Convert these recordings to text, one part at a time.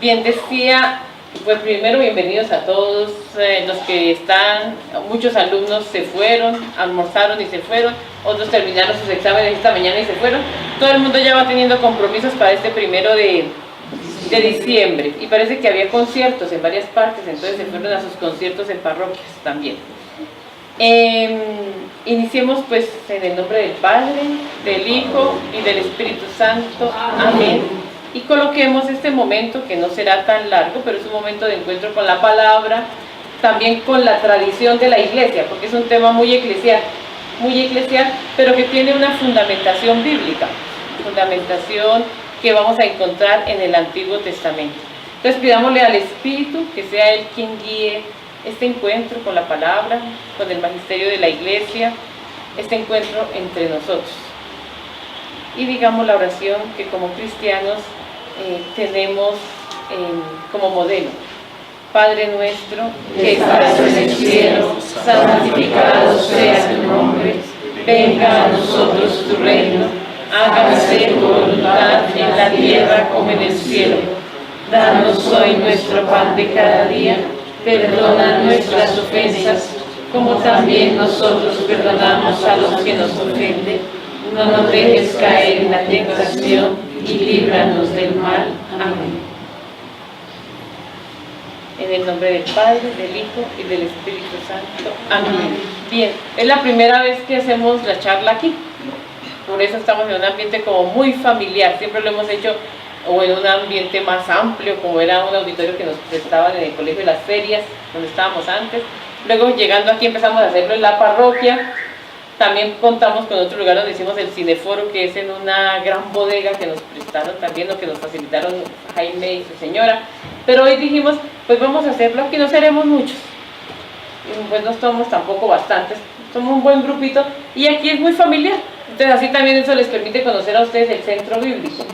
Bien, decía, pues primero bienvenidos a todos los que están, muchos alumnos se fueron, almorzaron y se fueron, otros terminaron sus exámenes esta mañana y se fueron. Todo el mundo ya va teniendo compromisos para este 1 de diciembre y parece que había conciertos en varias partes, entonces se fueron a sus conciertos en parroquias también. Iniciemos pues en el nombre del Padre, del Hijo y del Espíritu Santo. Amén. Y coloquemos este momento, que no será tan largo, pero es un momento de encuentro con la palabra, también con la tradición de la iglesia, porque es un tema muy eclesial, pero que tiene una fundamentación bíblica, fundamentación que vamos a encontrar en el Antiguo Testamento. Entonces pidámosle al Espíritu que sea Él quien guíe este encuentro con la palabra, con el magisterio de la iglesia, este encuentro entre nosotros. Y digamos la oración que como cristianos tenemos como modelo. Padre nuestro, que estás en el cielo, santificado sea tu nombre, venga a nosotros tu reino, hágase tu voluntad en la tierra como en el cielo. Danos hoy nuestro pan de cada día, perdona nuestras ofensas, como también nosotros perdonamos a los que nos ofenden. No nos dejes caer en la tentación y líbranos del mal. Amén. En el nombre del Padre, del Hijo y del Espíritu Santo. Amén. Bien, es la primera vez que hacemos la charla aquí. Por eso estamos en un ambiente como muy familiar. Siempre lo hemos hecho o en un ambiente más amplio, como era un auditorio que nos prestaban en el Colegio de las Ferias, donde estábamos antes. Luego, llegando aquí, empezamos a hacerlo en la parroquia. También contamos con otro lugar donde hicimos el cineforo, que es en una gran bodega que nos prestaron también, o que nos facilitaron Jaime y su señora. Pero hoy dijimos, pues vamos a hacerlo aquí, no seremos muchos. Pues no somos tampoco bastantes, somos un buen grupito, y aquí es muy familiar. Entonces así también eso les permite conocer a ustedes el centro bíblico.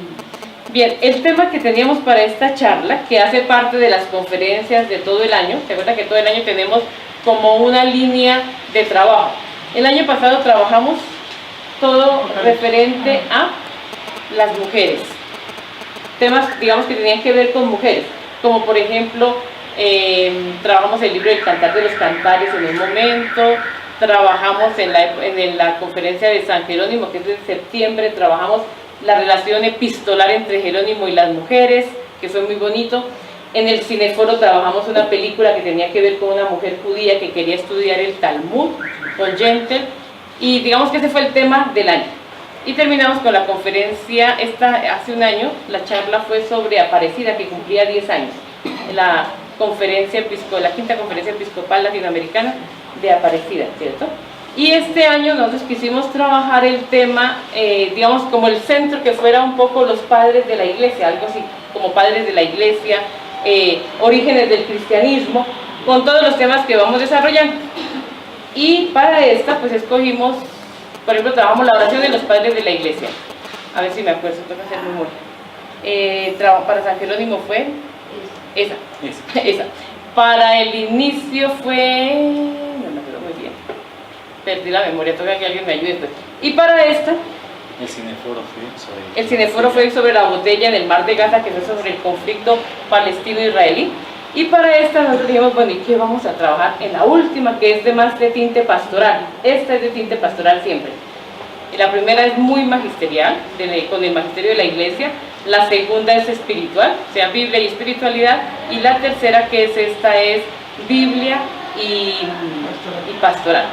Bien, el tema que teníamos para esta charla, que hace parte de las conferencias de todo el año, ¿se acuerdan que todo el año tenemos como una línea de trabajo? El año pasado trabajamos todo referente a las mujeres, temas digamos que tenían que ver con mujeres, como por ejemplo trabajamos el libro del Cantar de los Cantares en un momento, trabajamos en la conferencia de San Jerónimo, que es de septiembre, trabajamos la relación epistolar entre Jerónimo y las mujeres, que fue muy bonito. En el cineforo trabajamos una película que tenía que ver con una mujer judía que quería estudiar el Talmud, con Gentel, y digamos que ese fue el tema del año. Y terminamos con la conferencia, hace un año, la charla fue sobre Aparecida, que cumplía 10 años, la quinta conferencia episcopal latinoamericana de Aparecida, ¿cierto? Y este año nosotros quisimos trabajar el tema, digamos, como el centro que fuera un poco los padres de la iglesia, algo así, como padres de la iglesia, orígenes del cristianismo, con todos los temas que vamos desarrollando. Y para esta, pues escogimos, por ejemplo, trabajamos la oración de los padres de la iglesia. A ver si me acuerdo, tengo que hacer memoria. Para San Jerónimo fue esa. Para el inicio fue, no me acuerdo muy bien, perdí la memoria, toca que alguien me ayude después. Y para esta, el cineforo fue sobre la botella en el mar de Gaza, que es sobre el conflicto palestino-israelí. Y para esta nosotros dijimos, bueno, ¿y qué vamos a trabajar en la última, que es de más de tinte pastoral? Esta es de tinte pastoral siempre. Y la primera es muy magisterial, con el magisterio de la iglesia. La segunda es espiritual, o sea, Biblia y espiritualidad. Y la tercera, que es esta, es Biblia y pastoral.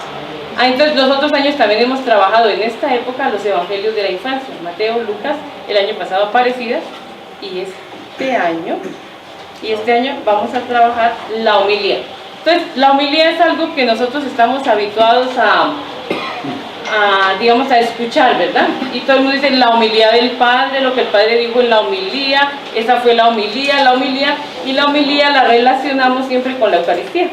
Entonces los otros años también hemos trabajado en esta época los evangelios de la infancia, Mateo, Lucas, el año pasado Aparecidas, y este año vamos a trabajar la homilía. Entonces la homilía es algo que nosotros estamos habituados digamos, a escuchar, ¿verdad? Y todo el mundo dice la homilía del Padre, lo que el Padre dijo en la homilía, esa fue la homilía, y la homilía la relacionamos siempre con la Eucaristía.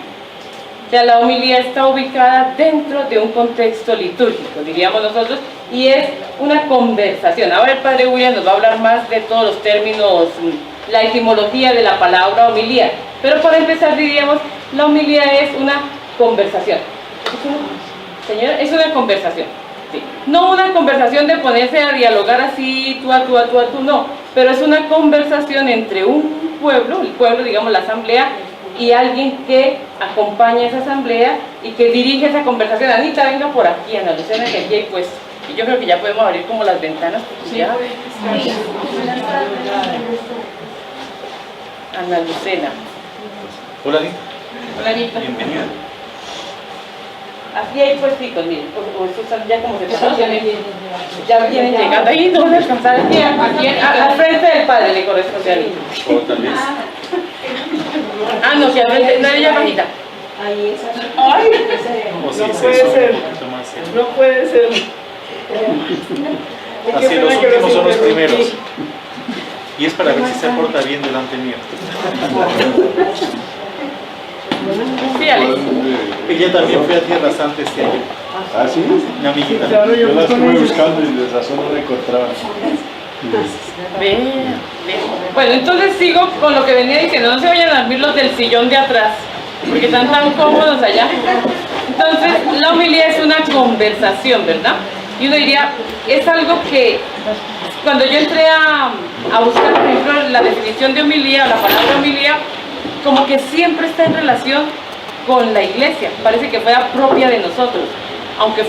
O sea, la homilía está ubicada dentro de un contexto litúrgico, diríamos nosotros, y es una conversación. Ahora el Padre William nos va a hablar más de todos los términos, la etimología de la palabra homilía, pero para empezar diríamos, la homilía es una conversación. Es una conversación, ¿sí? No una conversación de ponerse a dialogar así, tú a tú, no, pero es una conversación entre un pueblo, el pueblo, digamos la asamblea, y alguien que acompaña esa asamblea y que dirige esa conversación. Anita, venga por aquí, Ana Lucena, que aquí hay pues, y yo creo que ya podemos abrir como las ventanas, porque ya... Ana Lucena. Hola, Anita. Hola, Anita. Bienvenida. Aquí hay puesticos, miren, o estos están ya como separados, ya vienen llegando ahí, no voy a alcanzar aquí, al frente del padre le corresponde a Anita. O tal vez. Ah, no, si al frente, no, ella bajita. Ahí es así. Ay, Como si No se puede sube ser. un poquito más. No puede ser. Así los últimos son los primeros. Y es para ver si se porta bien delante mío. sí, Alex. Ella también fue a Tierra Santa este año. ¿Ah, sí? Mi amiguita. Claro, Yo la estuve con buscando y de razón no la encontraba. Ve. Bueno, entonces sigo con lo que venía diciendo, no se vayan a dormir los del sillón de atrás, porque están tan cómodos allá. Entonces, la homilía es una conversación, ¿verdad? Y uno diría, es algo que, cuando yo entré a buscar, por ejemplo, la definición de homilía, la palabra homilía, como que siempre está en relación con la iglesia, parece que fuera propia de nosotros. Aunque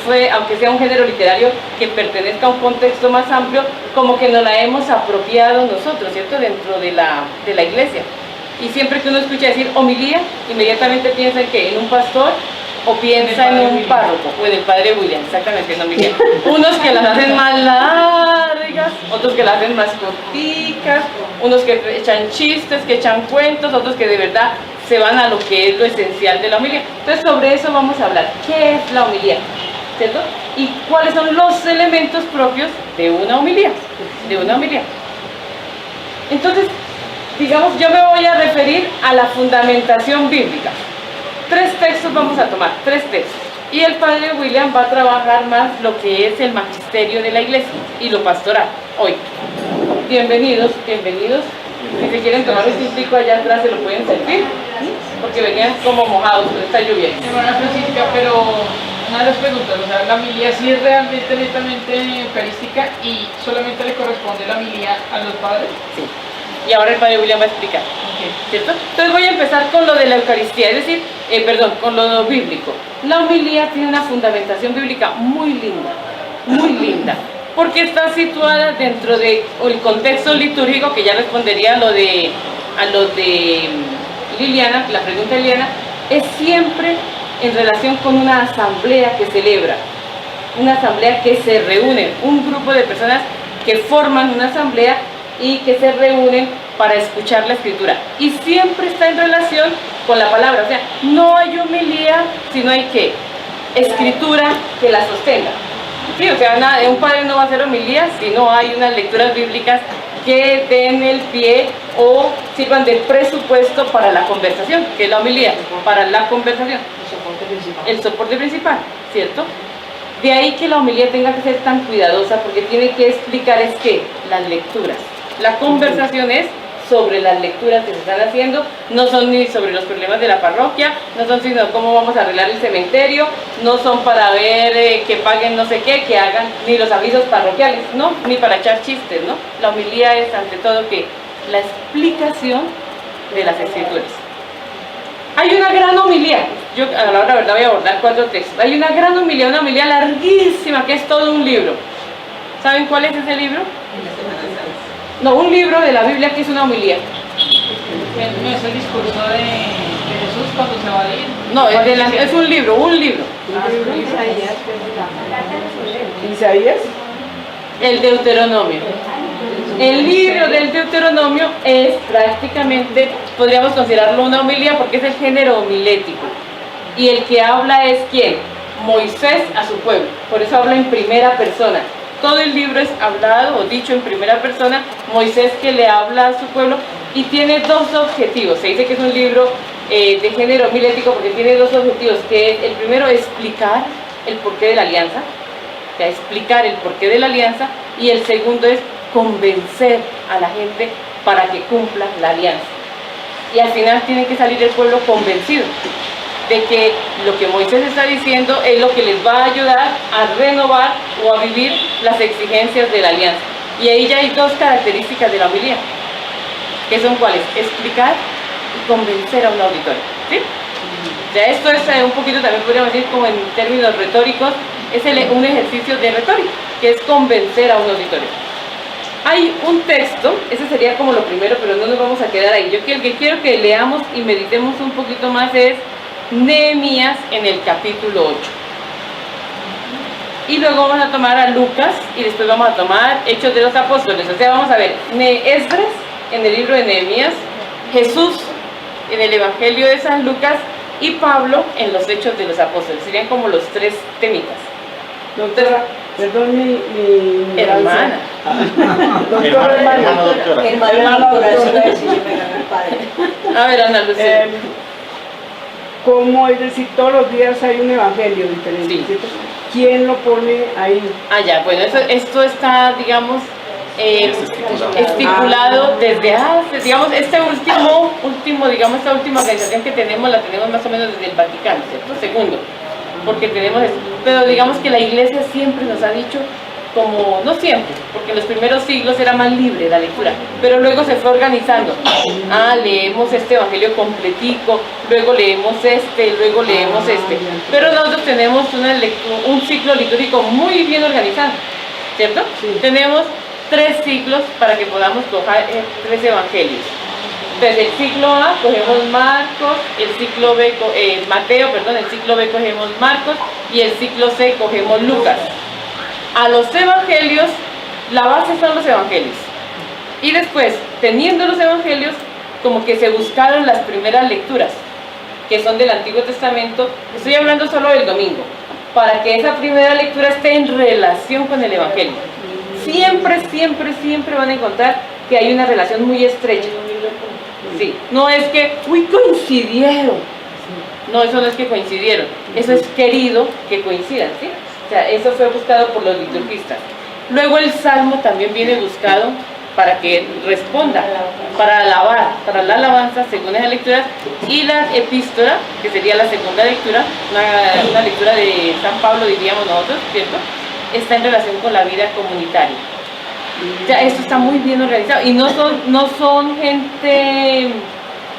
sea un género literario que pertenezca a un contexto más amplio, como que nos la hemos apropiado nosotros, ¿cierto? Dentro de la iglesia. Y siempre que uno escucha decir homilía, inmediatamente piensa en que en un pastor o piensa en un párroco, o en el padre William, exactamente, en homilía. Unos que las hacen más largas, otros que las hacen más corticas, unos que echan chistes, que echan cuentos, otros que de verdad se van a lo que es lo esencial de la homilía. Entonces sobre eso vamos a hablar. ¿Qué es la homilía? ¿Cierto? Y cuáles son los elementos propios de una homilía. Entonces, digamos, yo me voy a referir a la fundamentación bíblica. 3 textos vamos a tomar, 3 textos. Y el padre William va a trabajar más lo que es el magisterio de la iglesia y lo pastoral hoy. Bienvenidos. Si se quieren tomar un tintico allá atrás se lo pueden servir, porque venían como mojados con esta lluvia. Hermana Francisca, pero una de las preguntas, o sea, la homilía sí es realmente netamente eucarística y solamente le corresponde la homilía a los padres. Sí. Y ahora el padre William va a explicar, ¿cierto? Entonces voy a empezar con lo de la Eucaristía, es decir, con lo bíblico. La homilía tiene una fundamentación bíblica muy linda, porque está situada dentro del contexto litúrgico, que ya respondería a lo de Liliana, la pregunta de Liliana, es siempre en relación con una asamblea que celebra, una asamblea que se reúne, un grupo de personas que forman una asamblea y que se reúnen para escuchar la escritura. Y siempre está en relación con la palabra, o sea, no hay homilía si no hay ¿qué? Escritura que la sostenga. Sí, o sea, un padre no va a hacer homilía si no hay unas lecturas bíblicas que den el pie o sirvan de presupuesto para la conversación, que es la homilía, para la conversación. El soporte principal, ¿cierto? De ahí que la homilía tenga que ser tan cuidadosa, porque tiene que explicar es que las lecturas. La conversación es sobre las lecturas que se están haciendo, no son ni sobre los problemas de la parroquia, no son sino cómo vamos a arreglar el cementerio, no son para ver que paguen no sé qué, que hagan ni los avisos parroquiales, no, ni para echar chistes, ¿no? La homilía es ante todo que la explicación de las escrituras. Hay una gran homilía, yo a la verdad voy a abordar 4 textos, hay una gran homilía, una homilía larguísima que es todo un libro. ¿Saben cuál es ese libro? No, un libro de la Biblia que es una homilía. No es el discurso de Jesús cuando se va a ir. No, es un libro, Isaías. El Deuteronomio. El libro del Deuteronomio es prácticamente, podríamos considerarlo una homilía porque es el género homilético. Y el que habla es ¿quién? Moisés a su pueblo. Por eso habla en primera persona. Todo el libro es hablado o dicho en primera persona, Moisés que le habla a su pueblo, y tiene 2 objetivos. Se dice que es un libro de género homilético porque tiene 2 objetivos, que es, el primero, explicar el porqué de la alianza, o sea, explicar el porqué de la alianza, y el segundo es convencer a la gente para que cumpla la alianza. Y al final tiene que salir el pueblo convencido de que lo que Moisés está diciendo es lo que les va a ayudar a renovar o a vivir las exigencias de la alianza. Y ahí ya hay 2 características de la homilía. que son cuáles, explicar y convencer a un auditorio, ¿sí? Ya esto es un poquito también podríamos decir como en términos retóricos, es un ejercicio de retórica, que es convencer a un auditorio. Hay un texto, ese sería como lo primero, pero no nos vamos a quedar ahí. Yo el que quiero que leamos y meditemos un poquito más es Nehemías en el capítulo 8. Y luego vamos a tomar a Lucas y después vamos a tomar Hechos de los Apóstoles. O sea, vamos a ver Esdras en el libro de Nehemías, Jesús en el Evangelio de San Lucas y Pablo en los Hechos de los Apóstoles. Serían como los tres temitas. Doctora, perdón mi Hermana. Doctora, Hermana doctora. Hermana doctora, eso iba a decir, yo me gané el padre. A ver, Ana Lucía. ¿Cómo es decir, todos los días hay un evangelio diferente? Sí. ¿Cierto? ¿Quién lo pone ahí? Ah, ya, bueno, esto está, digamos, Estipulado. estipulado desde hace, digamos, esta última organización que tenemos, la tenemos más o menos desde el Vaticano, ¿cierto? Segundo, porque tenemos eso. Pero digamos que la Iglesia siempre nos ha dicho, como, no siempre, porque en los primeros siglos era más libre la lectura, pero luego se fue organizando. Leemos este evangelio completico, luego leemos luego leemos este. Pero nosotros tenemos un ciclo litúrgico muy bien organizado, ¿cierto? Sí. Tenemos 3 ciclos para que podamos coger 3 evangelios. Entonces, el ciclo A cogemos Marcos, el ciclo B, el ciclo B cogemos Marcos y el ciclo C cogemos Lucas. A los evangelios, la base son los evangelios. Y después, teniendo los evangelios, como que se buscaron las primeras lecturas, que son del Antiguo Testamento. Estoy hablando solo del domingo, para que esa primera lectura esté en relación con el evangelio. Siempre, siempre, siempre van a encontrar que hay una relación muy estrecha. Sí, no es que, coincidieron. No, eso no es que coincidieron. Eso es querido que coincidan, ¿sí? O sea, eso fue buscado por los liturgistas. Luego el salmo también viene buscado para que responda, para alabar, para la alabanza según esas lecturas. Y la epístola, que sería la segunda lectura, una lectura de San Pablo, diríamos nosotros, ¿cierto? Está en relación con la vida comunitaria. Ya esto está muy bien organizado y no son gente,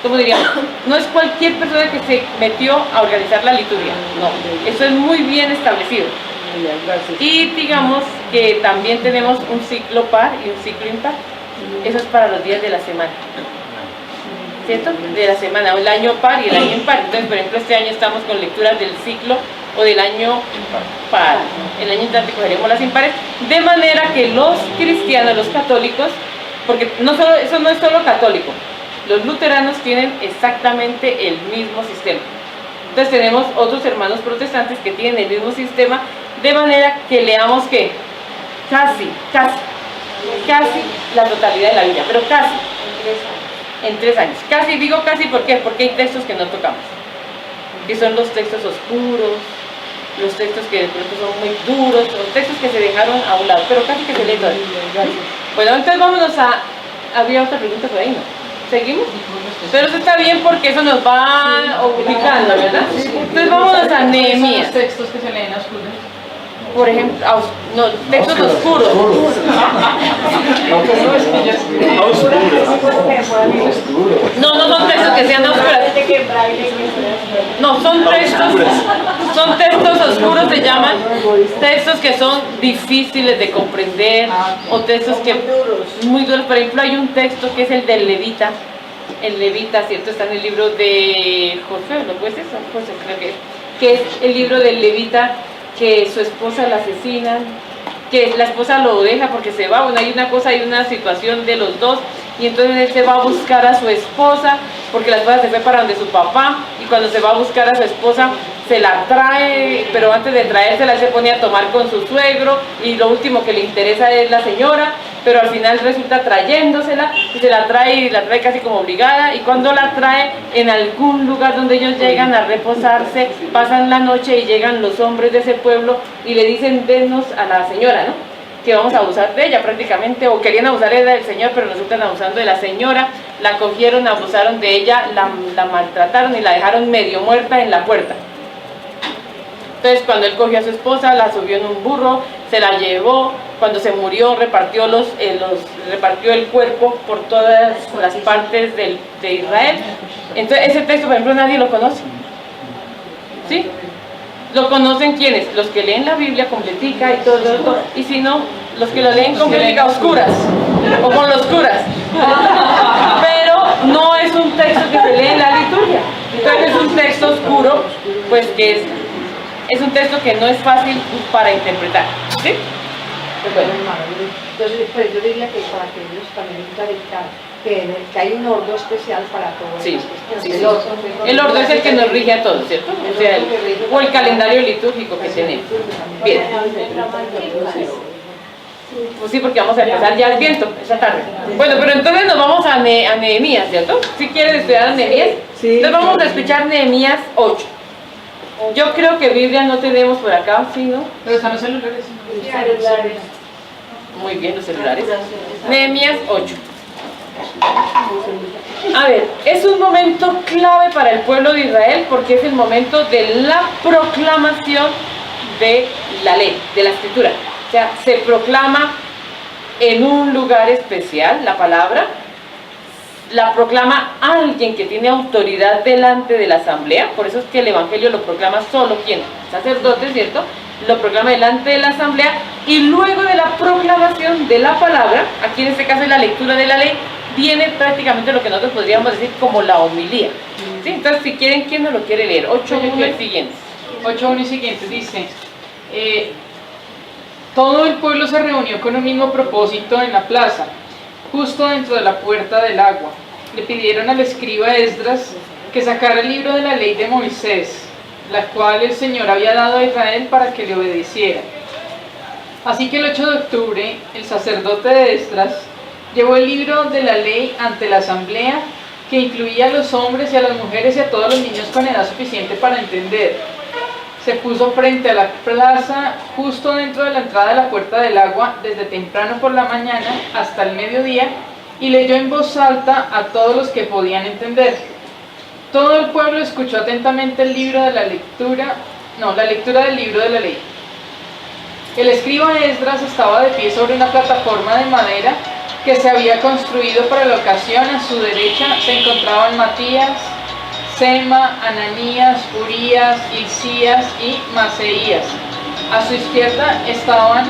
¿cómo diríamos? No es cualquier persona que se metió a organizar la liturgia, no, eso es muy bien establecido. Gracias. Y digamos que también tenemos un ciclo par y un ciclo impar. Eso es para los días de la semana, ¿cierto? De la semana, el año par y el año impar. Entonces, por ejemplo, este año estamos con lecturas del ciclo o del año par. El año entrante cogeremos las impares, de manera que los cristianos, los católicos, porque eso no es solo católico, los luteranos tienen exactamente el mismo sistema. Entonces tenemos otros hermanos protestantes que tienen el mismo sistema, de manera que leamos que casi la totalidad de la Biblia, pero casi en 3 años. Casi, digo casi, ¿por qué? Porque hay textos que no tocamos, que son los textos oscuros, los textos que de pronto son muy duros, los textos que se dejaron a un lado, pero casi que se lee todo. Bueno, entonces vámonos había otra pregunta por ahí, ¿no? ¿Seguimos? Pero eso está bien porque eso nos va ubicando, ¿verdad? Entonces vámonos a Nehemías. Los textos que se leen a oscuras. Por ejemplo, textos oscuros. No son textos que sean oscuros. No, son textos oscuros, se llaman textos que son difíciles de comprender o textos que muy duros. Por ejemplo, hay un texto que es el del Levita. El Levita, ¿cierto? Está en el libro de Josué, ¿lo puedes decir? José, creo que es el libro del Levita, que su esposa la asesinan, que la esposa lo deja porque se va. Bueno, hay una situación de los dos, y entonces él se va a buscar a su esposa porque la esposa se fue para donde su papá, y cuando se va a buscar a su esposa se la trae, pero antes de traérsela él se pone a tomar con su suegro y lo último que le interesa es la señora, pero al final resulta trayéndosela y se la trae casi como obligada, y cuando la trae en algún lugar donde ellos llegan a reposarse, pasan la noche y llegan los hombres de ese pueblo y le dicen: denos a la señora, ¿no? Que vamos a abusar de ella prácticamente, o querían abusar del señor, pero resultan abusando de la señora. La cogieron, abusaron de ella, la maltrataron y la dejaron medio muerta en la puerta. Entonces cuando él cogió a su esposa, la subió en un burro, se la llevó, cuando se murió, repartió el cuerpo por todas las partes de Israel. Entonces, ese texto, por ejemplo, nadie lo conoce. ¿Sí? ¿Lo conocen quiénes? Los que leen la Biblia completica y todo eso. Y si no, los que lo leen completica a oscuras. O con los curas. Pero no es un texto que se lee en la liturgia. Entonces, es un texto oscuro, pues que es un texto que no es fácil para interpretar. ¿Sí? Bueno, entonces, pues yo diría que para que ellos también clarificar que hay un orden especial para todo. Sí, sí, sí. El orden es el que nos rige a todos, ¿cierto? O sea, o el calendario litúrgico que tenemos. Bien. Pues sí, porque vamos a empezar ya el viento esta tarde. Bueno, pero entonces nos vamos a Nehemías, ¿cierto? Si quieren estudiar a Nehemías, Sí. entonces vamos a escuchar Nehemías 8. Yo creo que Biblia no tenemos por acá, ¿sí, no? Pero están los celulares. Muy bien, los celulares. Nehemías 8. A ver, es un momento clave para el pueblo de Israel porque es el momento de la proclamación de la ley, de la escritura. O sea, se proclama en un lugar especial la palabra, la proclama alguien que tiene autoridad delante de la asamblea, por eso es que el evangelio lo proclama solo quien, sacerdote, ¿cierto? Lo proclama delante de la asamblea y luego de la proclamación de la palabra, aquí en este caso es la lectura de la ley, viene prácticamente lo que nosotros podríamos decir como la homilía. ¿Sí? Entonces, si quieren, ¿quién nos lo quiere leer? 8:1 y siguientes. 8:1 y siguientes dice: todo el pueblo se reunió con un mismo propósito en la plaza, justo dentro de la puerta del agua. Le pidieron al escriba Esdras que sacara el libro de la ley de Moisés, la cual el Señor había dado a Israel para que le obedeciera. Así que el 8 de octubre, el sacerdote de Esdras llevó el libro de la ley ante la asamblea, que incluía a los hombres y a las mujeres y a todos los niños con edad suficiente para entender. Se puso frente a la plaza, justo dentro de la entrada de la puerta del agua, desde temprano por la mañana hasta el mediodía, y leyó en voz alta a todos los que podían entender. Todo el pueblo escuchó atentamente la lectura del libro de la ley. El escriba Esdras estaba de pie sobre una plataforma de madera que se había construido para la ocasión. A su derecha se encontraban Matías, Sema, Ananías, Urías, Hilcías y Maseías. A su izquierda estaban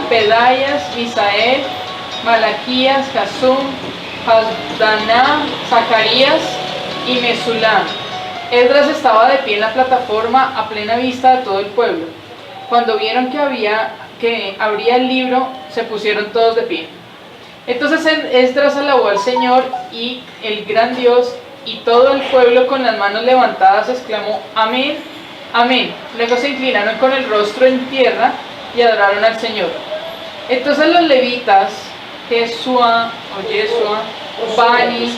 Pedaías, Misael, Malaquías, Jasum, Hasdaná, Zacarías y Mesulam. Esdras estaba de pie en la plataforma a plena vista de todo el pueblo. Cuando vieron que abría el libro, se pusieron todos de pie. Entonces Esdras alabó al Señor y el gran Dios, y todo el pueblo con las manos levantadas exclamó: Amén, amén. Luego se inclinaron con el rostro en tierra y adoraron al Señor. Entonces los levitas, Jesúa, Bani,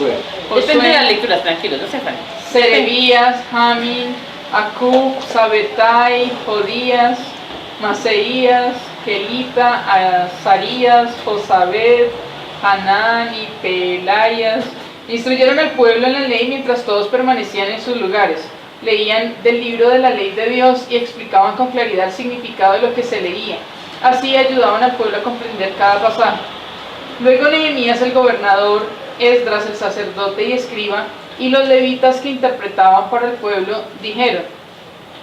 Depende de las Josué, lecturas, tranquilos, no se afanen. Serebías, Jamín, Acub, Sabetai, Jodías, Maseías, Kelita, Azarías, Josabed, Hanán y Pelayas instruyeron al pueblo en la ley mientras todos permanecían en sus lugares. Leían del libro de la ley de Dios y explicaban con claridad el significado de lo que se leía. Así ayudaban al pueblo a comprender cada pasaje. Luego Nehemías, el gobernador, Esdras, el sacerdote y escriba, y los levitas que interpretaban para el pueblo, dijeron: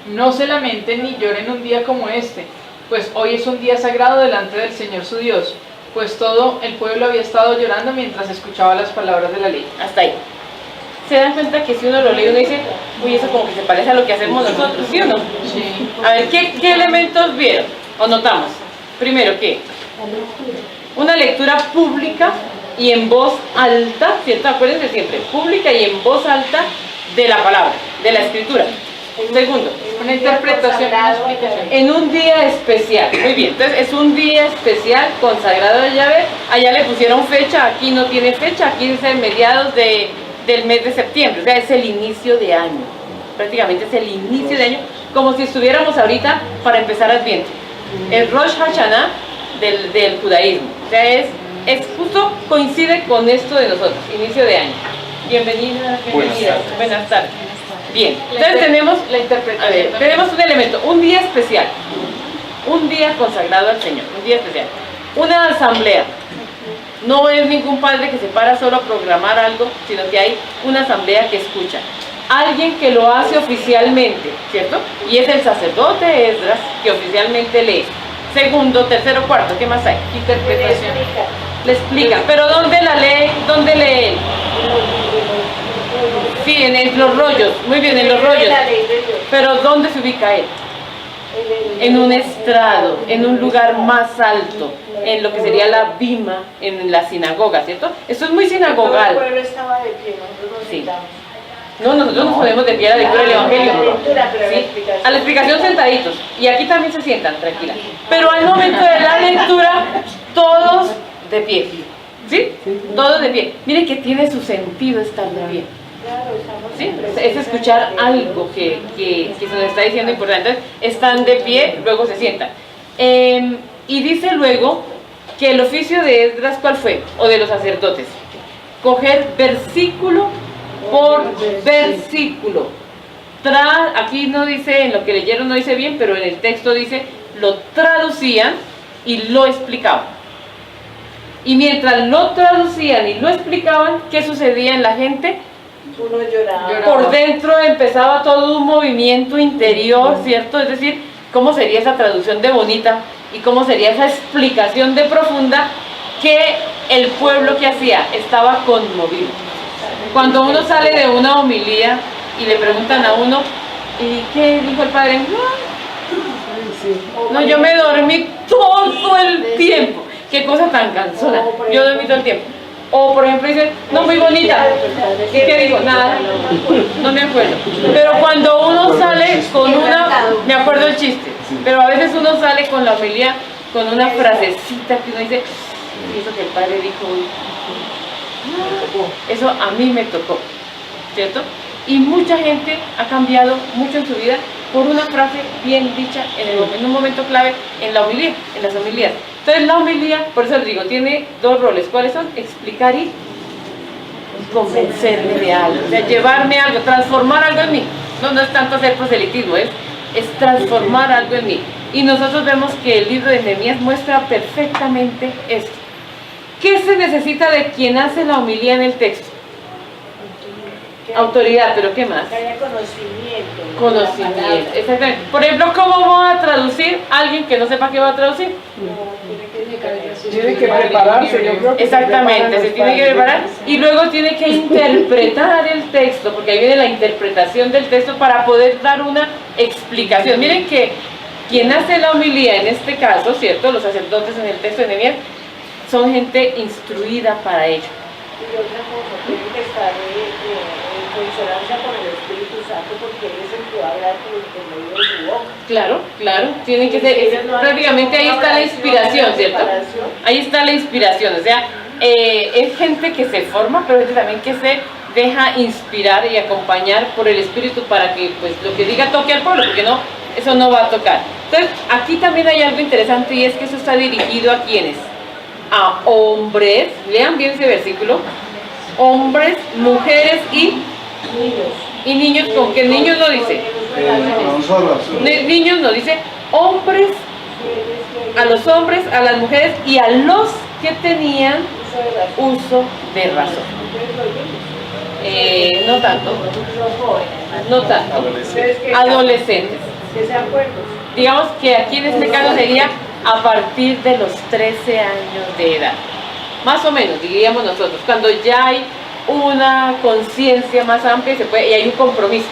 no se lamenten ni lloren un día como este, pues hoy es un día sagrado delante del Señor su Dios, pues todo el pueblo había estado llorando mientras escuchaba las palabras de la ley. Hasta ahí. ¿Se dan cuenta que si uno lo lee, uno dice, uy, eso como que se parece a lo que hacemos nosotros, ¿sí o no? Sí. A ver, ¿qué elementos vieron o notamos? Primero, ¿qué? Una lectura pública y en voz alta, ¿cierto? Acuérdense siempre, pública y en voz alta de la palabra, de la escritura. Segundo, Una interpretación, una explicación. en un día especial. Muy bien, entonces es un día especial consagrado a Yahvé. Allá le pusieron fecha, aquí no tiene fecha, aquí dice mediados del mes de septiembre, o sea, es el inicio de año. Prácticamente es el inicio de año, como si estuviéramos ahorita para empezar Adviento. El Rosh Hashanah del judaísmo. O sea, es justo coincide con esto de nosotros, inicio de año. Bienvenidas, bienvenidas. Buenas tardes. Bien, entonces tenemos la interpretación. a ver, tenemos un elemento, un día especial, un día consagrado al Señor, un día especial. una asamblea. No es ningún padre que se para solo a programar algo, sino que hay una asamblea que escucha. Alguien que lo hace oficialmente, ¿cierto? Y es el sacerdote Esdras que oficialmente lee. Segundo, tercero, cuarto, ¿qué más hay? Interpretación. Le explica, pero ¿dónde la lee? ¿Dónde lee él? Sí, en los rollos, muy bien, en los rollos. Pero ¿dónde se ubica él? En un estrado, en un lugar más alto, en lo que sería la bima, en la sinagoga, ¿cierto? Eso es muy sinagogal. El pueblo estaba de pie, nosotros nos Sí. sentamos. No, nosotros nos ponemos de pie a la lectura del Evangelio. A la lectura, pero a la Sí, explicación. a la explicación sentaditos. Y aquí también se sientan, tranquila. Pero al momento de la lectura, todos de pie. ¿Sí? Todos de pie. Miren que tiene su sentido estar de pie. Claro, estamos ¿Sí? en Es presencia escuchar de- algo que se nos está diciendo importante. Entonces, están de pie, luego se sientan. Y dice luego que el oficio de Esdras, ¿cuál fue? O de los sacerdotes. Coger versículo por versículo. Aquí no dice, en lo que leyeron no dice bien, pero en el texto dice, lo traducían y lo explicaban. Y mientras lo traducían y lo explicaban, ¿qué sucedía en la gente? Uno lloraba. Por dentro empezaba todo un movimiento interior, ¿cierto? Es decir, ¿cómo sería esa traducción de bonita? ¿Y cómo sería esa explicación de profunda que el pueblo que hacía estaba conmovido? Cuando uno sale de una homilía y le preguntan a uno, ¿y qué dijo el padre? No, yo me dormí todo el tiempo. Qué cosa tan cansona. Yo dormí todo el tiempo. O por ejemplo dicen, no, muy bonita. ¿Y qué digo? Nada, no me acuerdo. Pero cuando uno sale con una, me acuerdo el chiste, pero a veces uno sale con la homilía, con una frasecita que uno dice, eso que el padre dijo hoy. Eso a mí me tocó, ¿cierto? Y mucha gente ha cambiado mucho en su vida por una frase bien dicha en un momento clave en la homilía, en las homilías. Entonces la homilía, por eso les digo, tiene dos roles. ¿Cuáles son? Explicar y convencerme de algo, o sea, llevarme algo, transformar algo en mí. No es tanto hacer proselitismo, es transformar algo en mí. Y nosotros vemos que el libro de Nehemías muestra perfectamente esto. ¿Qué se necesita de quien hace la homilía en el texto? Autoridad, pero ¿qué más? Que haya conocimiento. de la Conocimiento, palabra. exactamente. Por ejemplo, ¿cómo voy a traducir a alguien que no sepa qué va a traducir? Tiene que prepararse, yo creo que Exactamente, se tiene que preparar y luego tiene que interpretar el texto, porque ahí viene la interpretación del texto para poder dar una explicación. Miren que quien hace la homilía en este caso, ¿cierto? Los sacerdotes en el texto de Nehemías son gente instruida para ello. Y otra cosa, tiene que estar en consonancia con el Espíritu Santo porque Él es el que va a hablar por medio de su boca. Claro, claro, tienen que ser, prácticamente ahí está la inspiración, ¿cierto? Ahí está la inspiración, o sea, es gente que se forma, pero es gente también que se deja inspirar y acompañar por el Espíritu para que pues lo que diga toque al pueblo, porque no, eso no va a tocar. Entonces, aquí también hay algo interesante y es que eso está dirigido a ¿quiénes? A hombres, lean bien ese versículo, hombres, mujeres y niños, ¿con qué niños no dice? Niños no dice, hombres, a los hombres, a las mujeres y a los que tenían uso de razón. No tanto, no tanto, adolescentes. Que sean puertos. Digamos que aquí en este caso sería a partir de los 13 años de edad, más o menos diríamos nosotros, cuando ya hay una conciencia más amplia y hay un compromiso.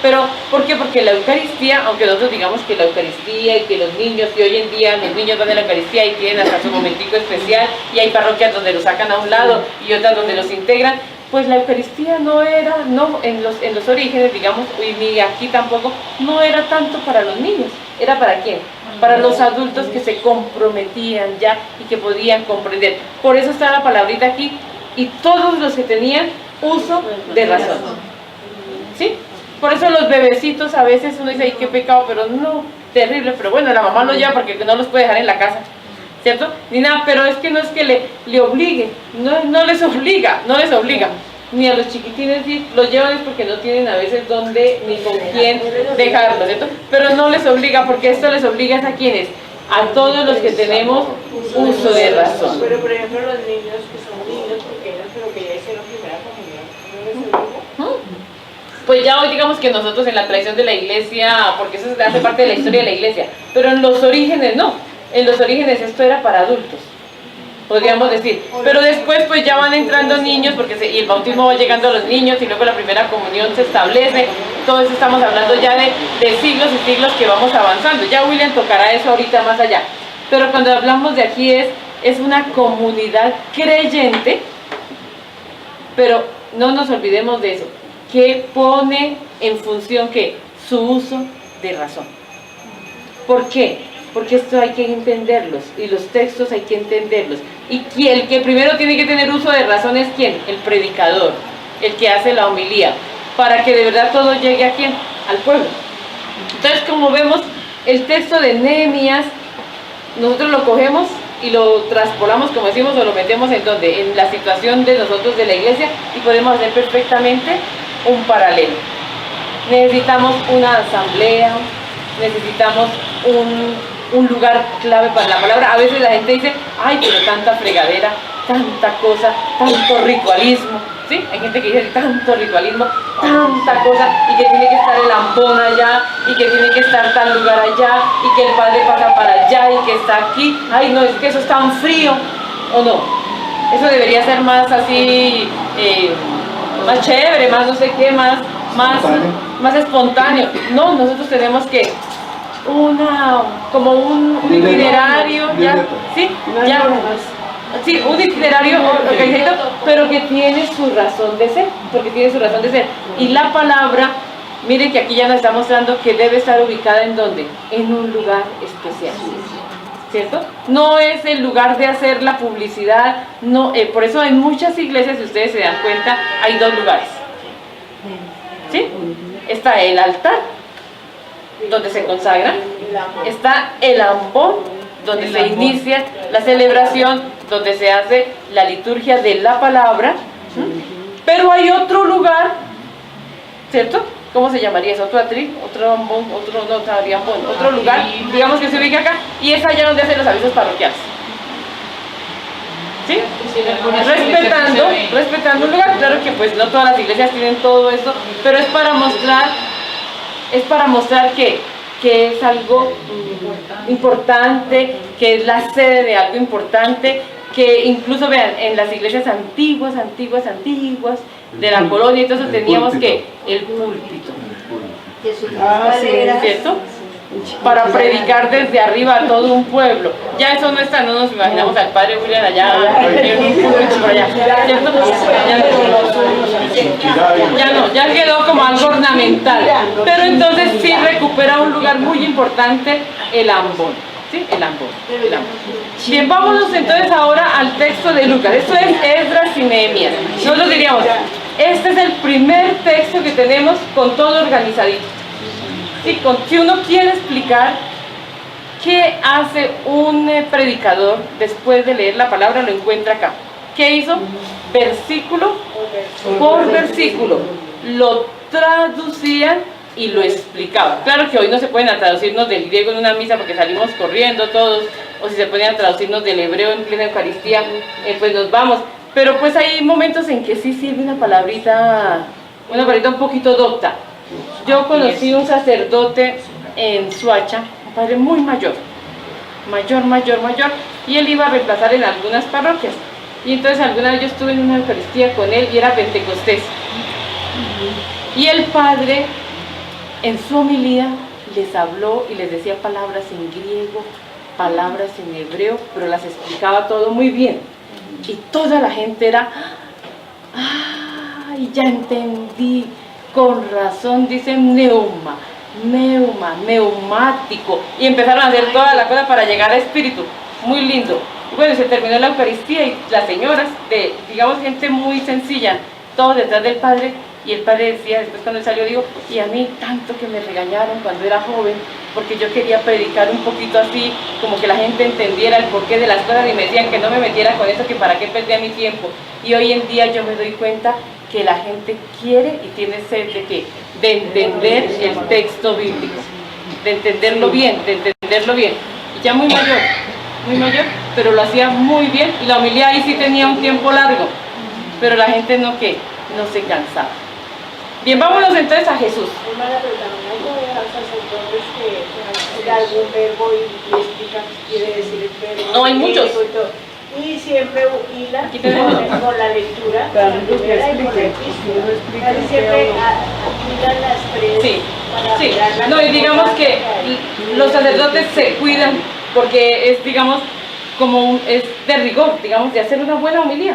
Pero, ¿por qué? Porque la Eucaristía, aunque nosotros digamos que la Eucaristía y que los niños, y hoy en día los niños van a la Eucaristía y tienen hasta su momentico especial, y hay parroquias donde los sacan a un lado y otras donde los integran, pues la Eucaristía no era, en los orígenes, digamos, y aquí tampoco, no era tanto para los niños. ¿Era para quién? Para los adultos que se comprometían ya y que podían comprender. Por eso está la palabrita aquí, y todos los que tenían uso de razón. ¿Sí? Por eso los bebecitos a veces uno dice, ay, qué pecado, pero no, terrible, pero bueno, la mamá los lleva porque no los puede dejar en la casa, ¿cierto? Ni nada, pero es que no es que le obligue, no les obliga, ni a los chiquitines sí, los llevan es porque no tienen a veces dónde ni con quién dejarlos, ¿cierto? Pero no les obliga, porque esto les obliga es a quienes, a todos los que tenemos uso de razón. Pero por ejemplo los niños que son niños pequeños, pero que ya hicieron primera comunión, ¿no les obliga? Pues ya hoy digamos que nosotros en la tradición de la iglesia, porque eso hace parte de la historia de la iglesia, pero en los orígenes no, en los orígenes esto era para adultos, podríamos decir, pero después pues ya van entrando niños, porque y el bautismo va llegando a los niños y luego la primera comunión se establece, todo eso estamos hablando ya de siglos y siglos que vamos avanzando, ya William tocará eso ahorita más allá, pero cuando hablamos de aquí es una comunidad creyente, pero no nos olvidemos de eso, que pone en función que su uso de razón. ¿Por qué? Porque esto hay que entenderlos y los textos hay que entenderlos. Y el que primero tiene que tener uso de razón es ¿quién? El predicador, el que hace la homilía, para que de verdad todo llegue a ¿quién? Al pueblo. Entonces, como vemos, el texto de Nehemías, nosotros lo cogemos y lo traspolamos, como decimos, o lo metemos en donde, en la situación de nosotros de la iglesia, y podemos hacer perfectamente un paralelo. Necesitamos una asamblea, necesitamos un lugar clave para la palabra. A veces la gente dice, ay, pero tanta fregadera, tanta cosa, tanto ritualismo, ¿sí? Hay gente que dice tanto ritualismo, tanta cosa, y que tiene que estar el ambón allá, y que tiene que estar tal lugar allá, y que el padre pasa para allá, y que está aquí. Ay, no, es que eso es tan frío, ¿o no? Eso debería ser más así, más chévere, más no sé qué, más espontáneo. No, nosotros tenemos que como un itinerario, ya, ¿sí? Ya, sí, un itinerario organizado, pero que tiene su razón de ser, porque tiene su razón de ser. Y la palabra, miren que aquí ya nos está mostrando que debe estar ubicada en ¿dónde? En un lugar especial, ¿cierto? No es el lugar de hacer la publicidad, no, por eso en muchas iglesias, si ustedes se dan cuenta, hay dos lugares, ¿sí? Está el altar, donde se consagra, está el ambón, donde se inicia la celebración, donde se hace la liturgia de la palabra, pero hay otro lugar, ¿cierto? ¿Cómo se llamaría eso? ¿Otro atril? ¿Otro ambón? ¿Otro lugar? Digamos que se ubica acá, y es allá donde hacen los avisos parroquiales. ¿Sí? Respetando un lugar. Claro que pues no todas las iglesias tienen todo eso, pero es para mostrar que es algo importante, que es la sede de algo importante, que incluso vean, en las iglesias antiguas de la colonia, entonces teníamos que el púlpito, ¿cierto? Para predicar desde arriba a todo un pueblo. Ya eso no está, no nos imaginamos al padre William allá en un púlpito por allá, ¿cierto? Ya quedó como algo ornamental. Pero entonces sí recupera un lugar muy importante, el ambón. ¿Sí? El ambón. Bien, vámonos entonces ahora al texto de Lucas. Esto es Esdras y Nehemías. Nosotros diríamos, este es el primer texto que tenemos con todo organizadito. Sí, si uno quiere explicar qué hace un predicador después de leer la palabra, lo encuentra acá. ¿Qué hizo? Versículo por versículo. Lo traducían y lo explicaban. Claro que hoy no se pueden traducirnos del griego en una misa porque salimos corriendo todos, o si se ponen a traducirnos del hebreo en plena Eucaristía, pues nos vamos. Pero pues hay momentos en que sí sirve una palabrita un poquito docta. Yo conocí un sacerdote en Suacha, un padre muy mayor, y él iba a reemplazar en algunas parroquias. Y entonces alguna vez yo estuve en una Eucaristía con él y era pentecostés. Y el padre en su homilía les habló y les decía palabras en griego, palabras en hebreo, pero las explicaba todo muy bien. Y toda la gente era, ¡ay, ya entendí! Con razón dicen neumático, y empezaron a hacer toda la cosa para llegar a espíritu, muy lindo. Y bueno, se terminó la Eucaristía y las señoras, digamos gente muy sencilla, todos detrás del padre, y el padre decía, después cuando él salió, digo, y a mí tanto que me regañaron cuando era joven, porque yo quería predicar un poquito así, como que la gente entendiera el porqué de las cosas, y me decían que no me metiera con eso, que para qué perdía mi tiempo. Y hoy en día yo me doy cuenta que la gente quiere y tiene sed de ¿qué? De entender el texto bíblico, de entenderlo bien, ya muy mayor, pero lo hacía muy bien y la homilía ahí sí tenía un tiempo largo, pero la gente no se cansaba. Bien, vámonos entonces a Jesús. Hermana, pero también hay que ver a sacerdotes que da algún verbo y explica qué quiere decir el verbo. No, hay muchos. Y siempre hila Aquí tenemos. con la lectura, con Claro, la que primera y con la explique, epístola. que explique Casi siempre qué hilan las tres. Sí, para sí. mirarla No, y como digamos tal. que los sacerdotes se cuidan porque es, digamos, es de rigor, digamos, de hacer una buena homilía.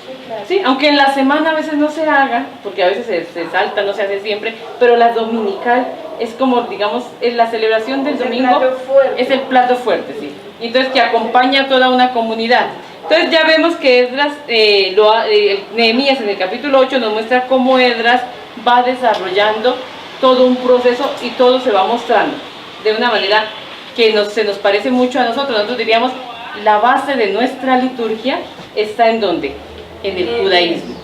Sí, claro. Sí, aunque en la semana a veces no se haga, porque a veces se salta, no se hace siempre, pero la dominical es como, digamos, en la celebración del Es el domingo plato fuerte. es el plato fuerte, sí. Entonces que acompaña a toda una comunidad. Entonces ya vemos que Esdras, Nehemías en el capítulo 8 nos muestra cómo Esdras va desarrollando todo un proceso y todo se va mostrando de una manera que se nos parece mucho a nosotros. Nosotros diríamos, la base de nuestra liturgia está ¿en dónde? En el judaísmo.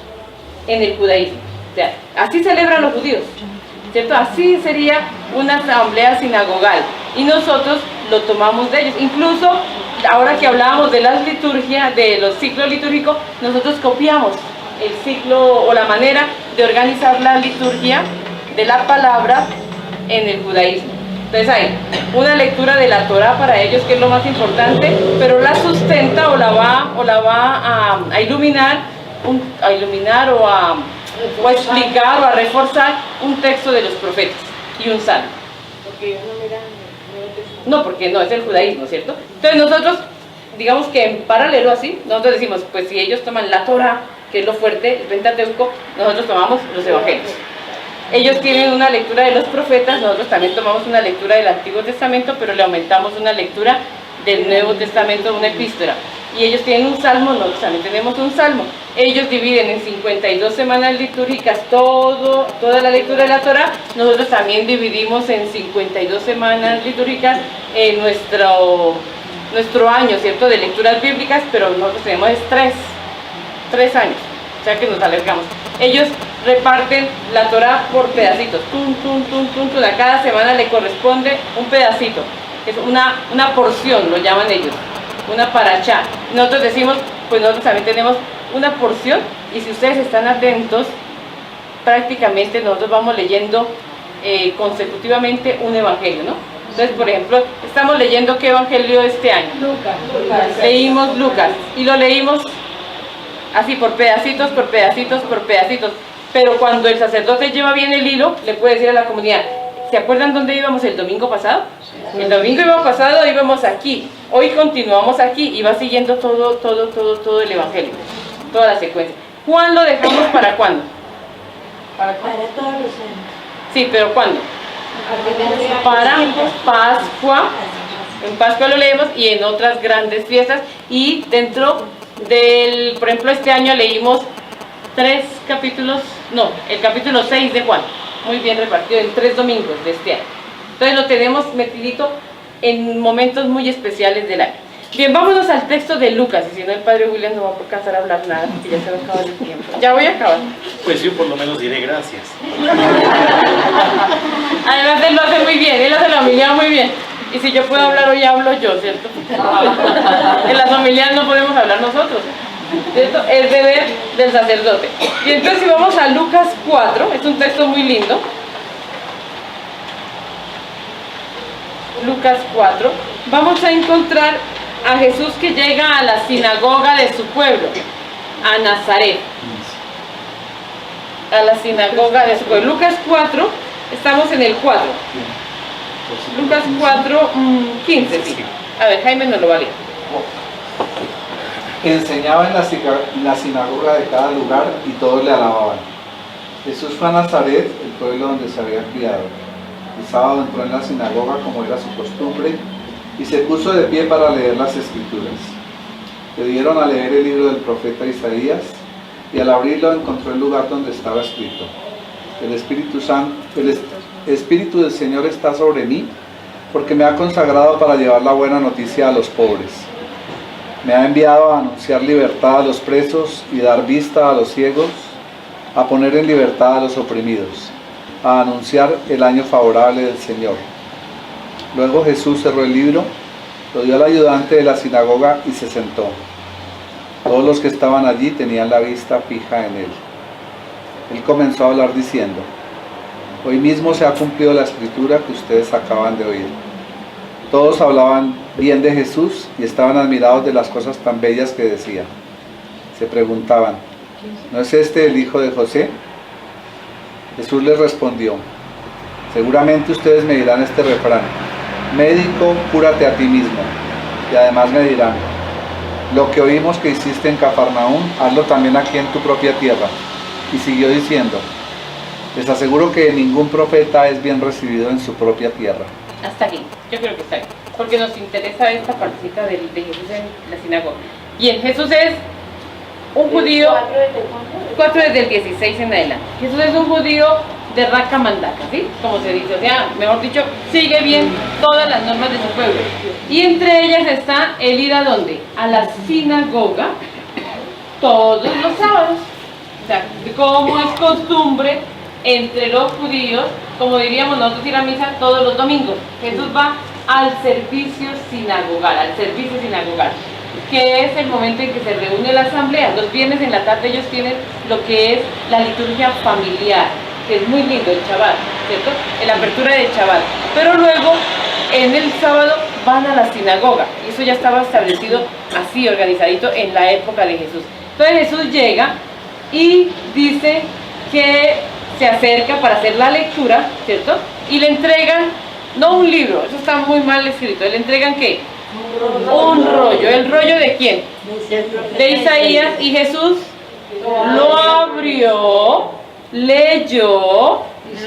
En el judaísmo. O sea, así celebran los judíos, ¿cierto? Así sería una asamblea sinagogal. Y nosotros lo tomamos de ellos. Incluso, ahora que hablábamos de las liturgias, de los ciclos litúrgicos, nosotros copiamos el ciclo o la manera de organizar la liturgia de la palabra en el judaísmo. Entonces hay una lectura de la Torá para ellos, que es lo más importante, pero la sustenta o la va a iluminar, o a explicar o a reforzar un texto de los profetas y un salmo. Porque ellos no miran Nuevo Testamento. No, porque no es el judaísmo, ¿cierto? Entonces nosotros, digamos que en paralelo así, nosotros decimos, pues si ellos toman la Torá, que es lo fuerte, el Pentateuco, nosotros tomamos los evangelios. Ellos tienen una lectura de los profetas, nosotros también tomamos una lectura del Antiguo Testamento, pero le aumentamos una lectura del Nuevo Testamento, una epístola. Y ellos tienen un salmo, nosotros también tenemos un salmo. Ellos dividen en 52 semanas litúrgicas toda la lectura de la Torá. Nosotros también dividimos en 52 semanas litúrgicas nuestro año, ¿cierto?, de lecturas bíblicas, pero nosotros tenemos 3 años, o sea que nos alargamos. Ellos reparten la Torá por pedacitos, a cada semana le corresponde un pedacito, es una porción, lo llaman ellos, una parashá. Nosotros decimos, pues nosotros también tenemos una porción, y si ustedes están atentos, prácticamente nosotros vamos leyendo consecutivamente un evangelio, ¿no? Entonces, por ejemplo, estamos leyendo ¿qué evangelio este año? Lucas. Leímos Lucas, y lo leímos así por pedacitos, pero cuando el sacerdote lleva bien el hilo, le puede decir a la comunidad, ¿se acuerdan dónde íbamos el domingo pasado? El domingo pasado íbamos aquí, hoy continuamos aquí, y va siguiendo todo el evangelio, toda la secuencia. ¿Juan lo dejamos para cuándo? Para todos los años. Sí, pero ¿cuándo? Para Pascua. En Pascua lo leemos y en otras grandes fiestas, y dentro del, por ejemplo, este año leímos 3 capítulos, no, el capítulo 6 de Juan, muy bien repartido en 3 domingos de este año. Entonces lo tenemos metidito en momentos muy especiales del año. Bien, vámonos al texto de Lucas, y si no el padre William no va a alcanzar a hablar nada, porque ya se va a acabar el tiempo. Ya voy a acabar. Pues yo por lo menos diré gracias. Además él lo hace muy bien, él hace la homilía muy bien. Y si yo puedo hablar hoy, hablo yo, ¿cierto? En las homilías no podemos hablar nosotros, ¿cierto? Es deber del sacerdote. Y entonces si vamos a Lucas 4, es un texto muy lindo. Lucas 4, vamos a encontrar a Jesús que llega a la sinagoga de su pueblo, a Nazaret. A la sinagoga de su pueblo. Lucas 4, estamos en el 4. Lucas 4, 15, sí. A ver, Jaime nos lo va a leer. Enseñaba en la sinagoga de cada lugar y todos le alababan. Jesús fue a Nazaret, el pueblo donde se había criado. El sábado entró en la sinagoga como era su costumbre y se puso de pie para leer las escrituras. Le dieron a leer el libro del profeta Isaías y al abrirlo encontró el lugar donde estaba escrito: el Espíritu del Señor está sobre mí, porque me ha consagrado para llevar la buena noticia a los pobres. Me ha enviado a anunciar libertad a los presos y dar vista a los ciegos, a poner en libertad a los oprimidos, a anunciar el año favorable del Señor. Luego Jesús cerró el libro Lo dio al ayudante de la sinagoga y se sentó. Todos los que estaban allí tenían la vista fija en él. Él comenzó a hablar diciendo: hoy mismo se ha cumplido la escritura que ustedes acaban de oír. Todos hablaban bien de Jesús y estaban admirados de las cosas tan bellas que decía. Se preguntaban: ¿no es este el hijo de José? Jesús les respondió: seguramente ustedes me dirán este refrán: médico, cúrate a ti mismo. Y además me dirán: lo que oímos que hiciste en Cafarnaúm, hazlo también aquí en tu propia tierra. Y siguió diciendo: les aseguro que ningún profeta es bien recibido en su propia tierra. Hasta aquí, yo creo que está bien, porque nos interesa esta partecita de Jesús en la sinagoga. Bien, Jesús es un judío, 4 desde el 16 en adelante. Jesús es un judío de raca mandaca, ¿sí? Como se dice, o sea, mejor dicho, sigue bien todas las normas de su pueblo. Y entre ellas está el ir a ¿dónde? A la sinagoga todos los sábados. O sea, como es costumbre entre los judíos, como diríamos nosotros, ir a misa todos los domingos. Jesús va al servicio sinagogal, que es el momento en que se reúne la asamblea. Los viernes en la tarde ellos tienen lo que es la liturgia familiar, que es muy lindo, el Shabbat, ¿cierto? En la apertura del Shabbat. Pero luego, en el sábado, van a la sinagoga. Y eso ya estaba establecido así, organizadito, en la época de Jesús. Entonces Jesús llega y dice que se acerca para hacer la lectura, ¿cierto? Y le entregan, no un libro, eso está muy mal escrito, le entregan ¿qué? Un rollo. ¿El rollo de quién? De Isaías. Y Jesús lo abrió, leyó,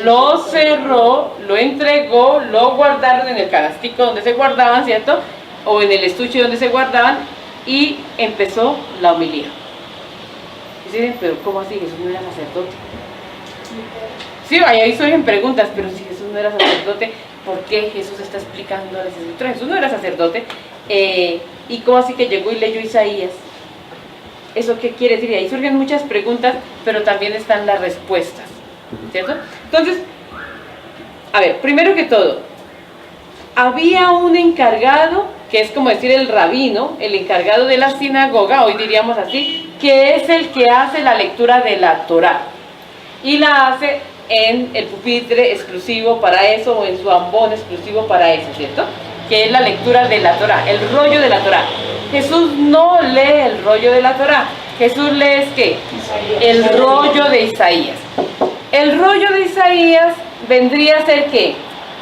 lo cerró, lo entregó, lo guardaron en el canastico donde se guardaban, ¿cierto? O en el estuche donde se guardaban, y empezó la homilía. Dicen, pero ¿cómo así? Jesús no era sacerdote. Sí, ahí surgen preguntas, pero si Jesús no era sacerdote, ¿por qué Jesús está explicando las escrituras? Jesús no era sacerdote, ¿y cómo así que llegó y leyó Isaías? ¿Eso qué quiere decir? Y ahí surgen muchas preguntas, pero también están las respuestas, ¿cierto? Entonces, a ver, primero que todo, había un encargado, que es como decir el rabino, el encargado de la sinagoga, hoy diríamos así, que es el que hace la lectura de la Torá, y la hace en el pupitre exclusivo para eso, o en su ambón exclusivo para eso, ¿cierto? Que es la lectura de la Torá, el rollo de la Torá. Jesús no lee el rollo de la Torá. Jesús lee ¿qué? El rollo de Isaías. El rollo de Isaías vendría a ser ¿qué?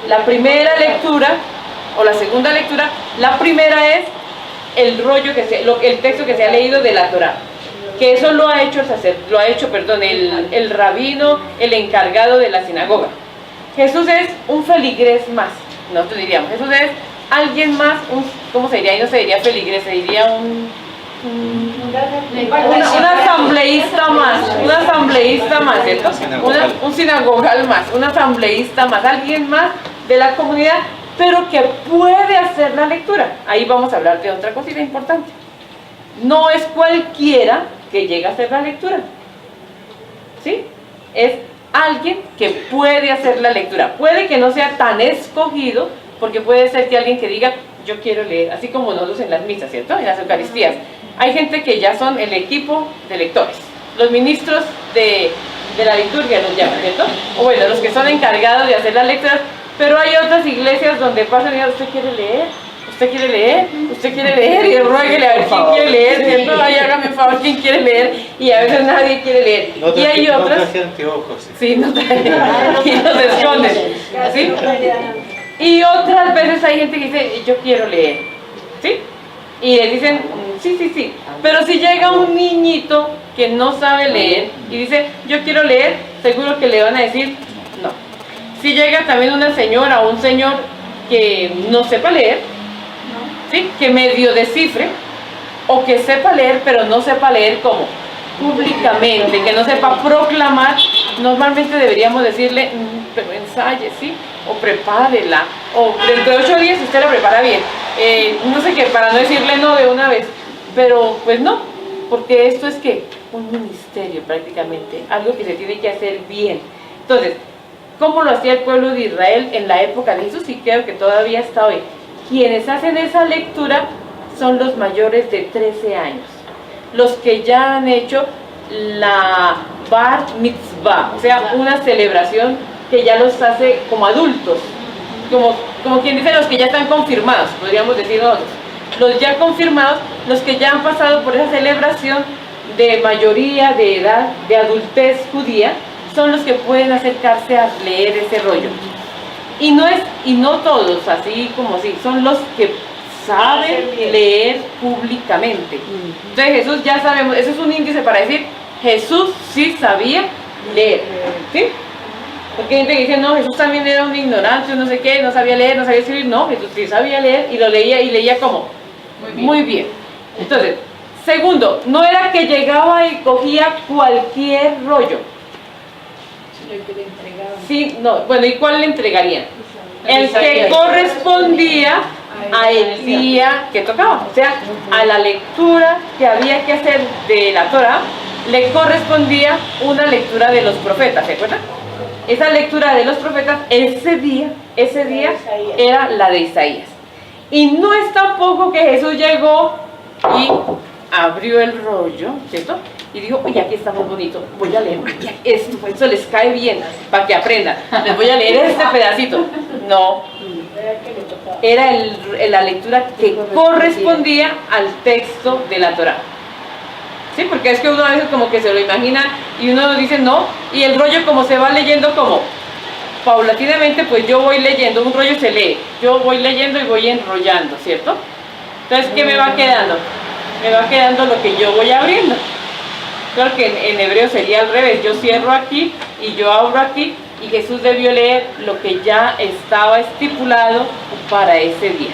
La primera lectura o la segunda lectura. La primera es el rollo el texto que se ha leído de la Torá. Que eso lo ha hecho el rabino, el encargado de la sinagoga. Jesús es un feligrés más. Nosotros diríamos, Jesús es alguien más, ¿cómo se diría? Ahí no se diría feligrés, se diría un asambleísta más, ¿cierto? Un sinagogal más, un asambleísta más, alguien más de la comunidad, pero que puede hacer la lectura. Ahí vamos a hablar de otra cosita importante. No es cualquiera que llega a hacer la lectura, ¿sí? Es alguien que puede hacer la lectura. Puede que no sea tan escogido, porque puede ser que alguien que diga, yo quiero leer, así como nosotros en las misas, ¿cierto? En las Eucaristías. Hay gente que ya son el equipo de lectores, los ministros de la liturgia los llaman, ¿cierto? O bueno, los que son encargados de hacer las lecturas, pero hay otras iglesias donde pasan y dicen, ¿usted quiere leer? ¿Usted quiere leer? ¿Usted quiere leer? Y ruéguele a ver quién quiere leer, ¿cierto? Ay, hágame un favor, ¿quién quiere leer? Y a veces nadie quiere leer. No y hay otras... No traje anteojos. Sí, no traje. Y los esconden. ¿Sí? Y otras veces hay gente que dice, yo quiero leer. ¿Sí? Y le dicen, sí. Pero si llega un niñito que no sabe leer y dice, yo quiero leer, seguro que le van a decir, no. Si llega también una señora o un señor que no sepa leer, ¿sí? Que medio descifre, o que sepa leer, pero no sepa leer como públicamente, que no sepa proclamar, normalmente deberíamos decirle, pero ensaye, ¿sí? O prepárela, o dentro de 8 días usted la prepara bien. No sé qué, para no decirle no de una vez, pero pues no, porque esto es que un ministerio prácticamente, algo que se tiene que hacer bien. Entonces, ¿cómo lo hacía el pueblo de Israel en la época de Jesús? Y creo que todavía está hoy. quienes hacen esa lectura son los mayores de 13 años, los que ya han hecho la Bar Mitzvah, o sea, una celebración que ya los hace como adultos, como quien dice los que ya están confirmados, podríamos decir nosotros. Los ya confirmados, los que ya han pasado por esa celebración de mayoría de edad, de adultez judía, son los que pueden acercarse a leer ese rollo. Y no todos, así como así, son los que saben leer públicamente. Entonces Jesús ya sabemos, eso es un índice para decir, Jesús sí sabía leer, ¿sí? Porque hay gente que dice, no, Jesús también era un ignorante, no sé qué, no sabía leer, no sabía escribir. No, Jesús sí sabía leer y lo leía, y leía como muy bien. Entonces, segundo, no era que llegaba y cogía cualquier rollo. Sí, no, bueno, ¿y cuál le entregarían? El que correspondía a el día que tocaba, o sea, a la lectura que había que hacer de la Torah, le correspondía una lectura de los profetas, ¿se acuerdan? Esa lectura de los profetas, ese día era la de Isaías. Y no es tampoco que Jesús llegó y abrió el rollo, ¿cierto? Y dijo, oye, aquí está muy bonito, voy a leer esto, eso les cae bien, para que aprendan, les voy a leer este pedacito. No, era la lectura que correspondía al texto de la Torah. Sí, porque es que uno a veces como que se lo imagina y uno dice no, y el rollo como se va leyendo como paulatinamente, pues yo voy leyendo, un rollo se lee, yo voy leyendo y voy enrollando, ¿cierto? Entonces, ¿qué me va quedando? Me va quedando lo que yo voy abriendo. Claro que en hebreo sería al revés, yo cierro aquí y yo abro aquí, y Jesús debió leer lo que ya estaba estipulado para ese día.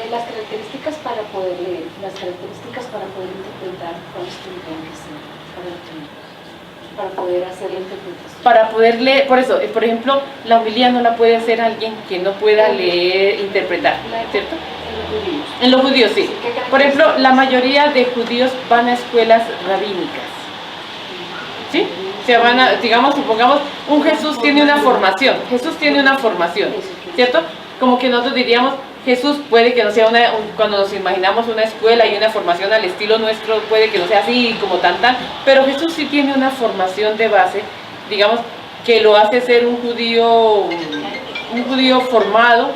Las características para poder leer, las características para poder interpretar, ¿cuáles tendrían que ser para poder hacer la interpretación? Para poder leer, por eso, por ejemplo, la homilía no la puede hacer alguien que no pueda leer, interpretar, ¿cierto? En los judíos, sí. Por ejemplo, la mayoría de judíos van a escuelas rabínicas, ¿sí? Se van a, digamos, supongamos, un Jesús tiene una formación, ¿cierto? Como que nosotros diríamos, Jesús puede que no sea cuando nos imaginamos una escuela y una formación al estilo nuestro, puede que no sea así como tan, pero Jesús sí tiene una formación de base, digamos, que lo hace ser un judío formado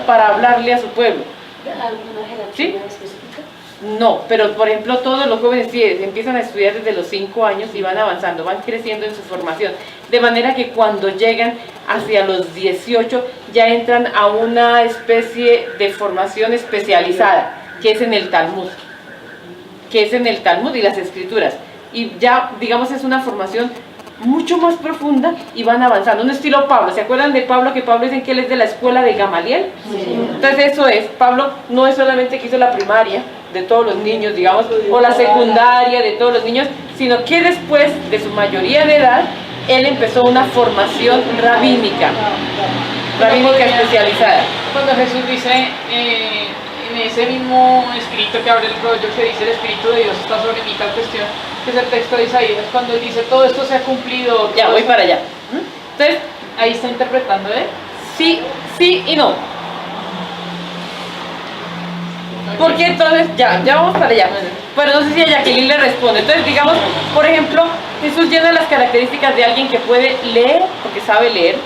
para hablarle a su pueblo. ¿Alguna jerarquía ¿Sí? específica? No, pero por ejemplo todos los jóvenes sí, empiezan a estudiar desde los 5 años y van avanzando, van creciendo en su formación, de manera que cuando llegan hacia los 18 ya entran a una especie de formación especializada, que es en el Talmud, y las escrituras, y ya digamos es una formación mucho más profunda y van avanzando, un estilo Pablo. ¿Se acuerdan de Pablo? Que Pablo dicen que él es de la escuela de Gamaliel. Sí. Entonces eso es, Pablo no es solamente que hizo la primaria de todos los niños, digamos, o la secundaria de todos los niños, sino que después de su mayoría de edad, él empezó una formación rabínica especializada. Cuando Jesús dice, en ese mismo escrito que abre el rollo, que dice el Espíritu de Dios está sobre mí, tal cuestión, que es el texto de Isaías, cuando él dice todo esto se ha cumplido. Ya, voy para allá. Entonces, ahí está interpretando él. Sí y no. Porque entonces, ya vamos para allá. Pero no sé si a Jacqueline le responde. Entonces, digamos, por ejemplo, Jesús llena las características de alguien que puede leer, porque sabe leer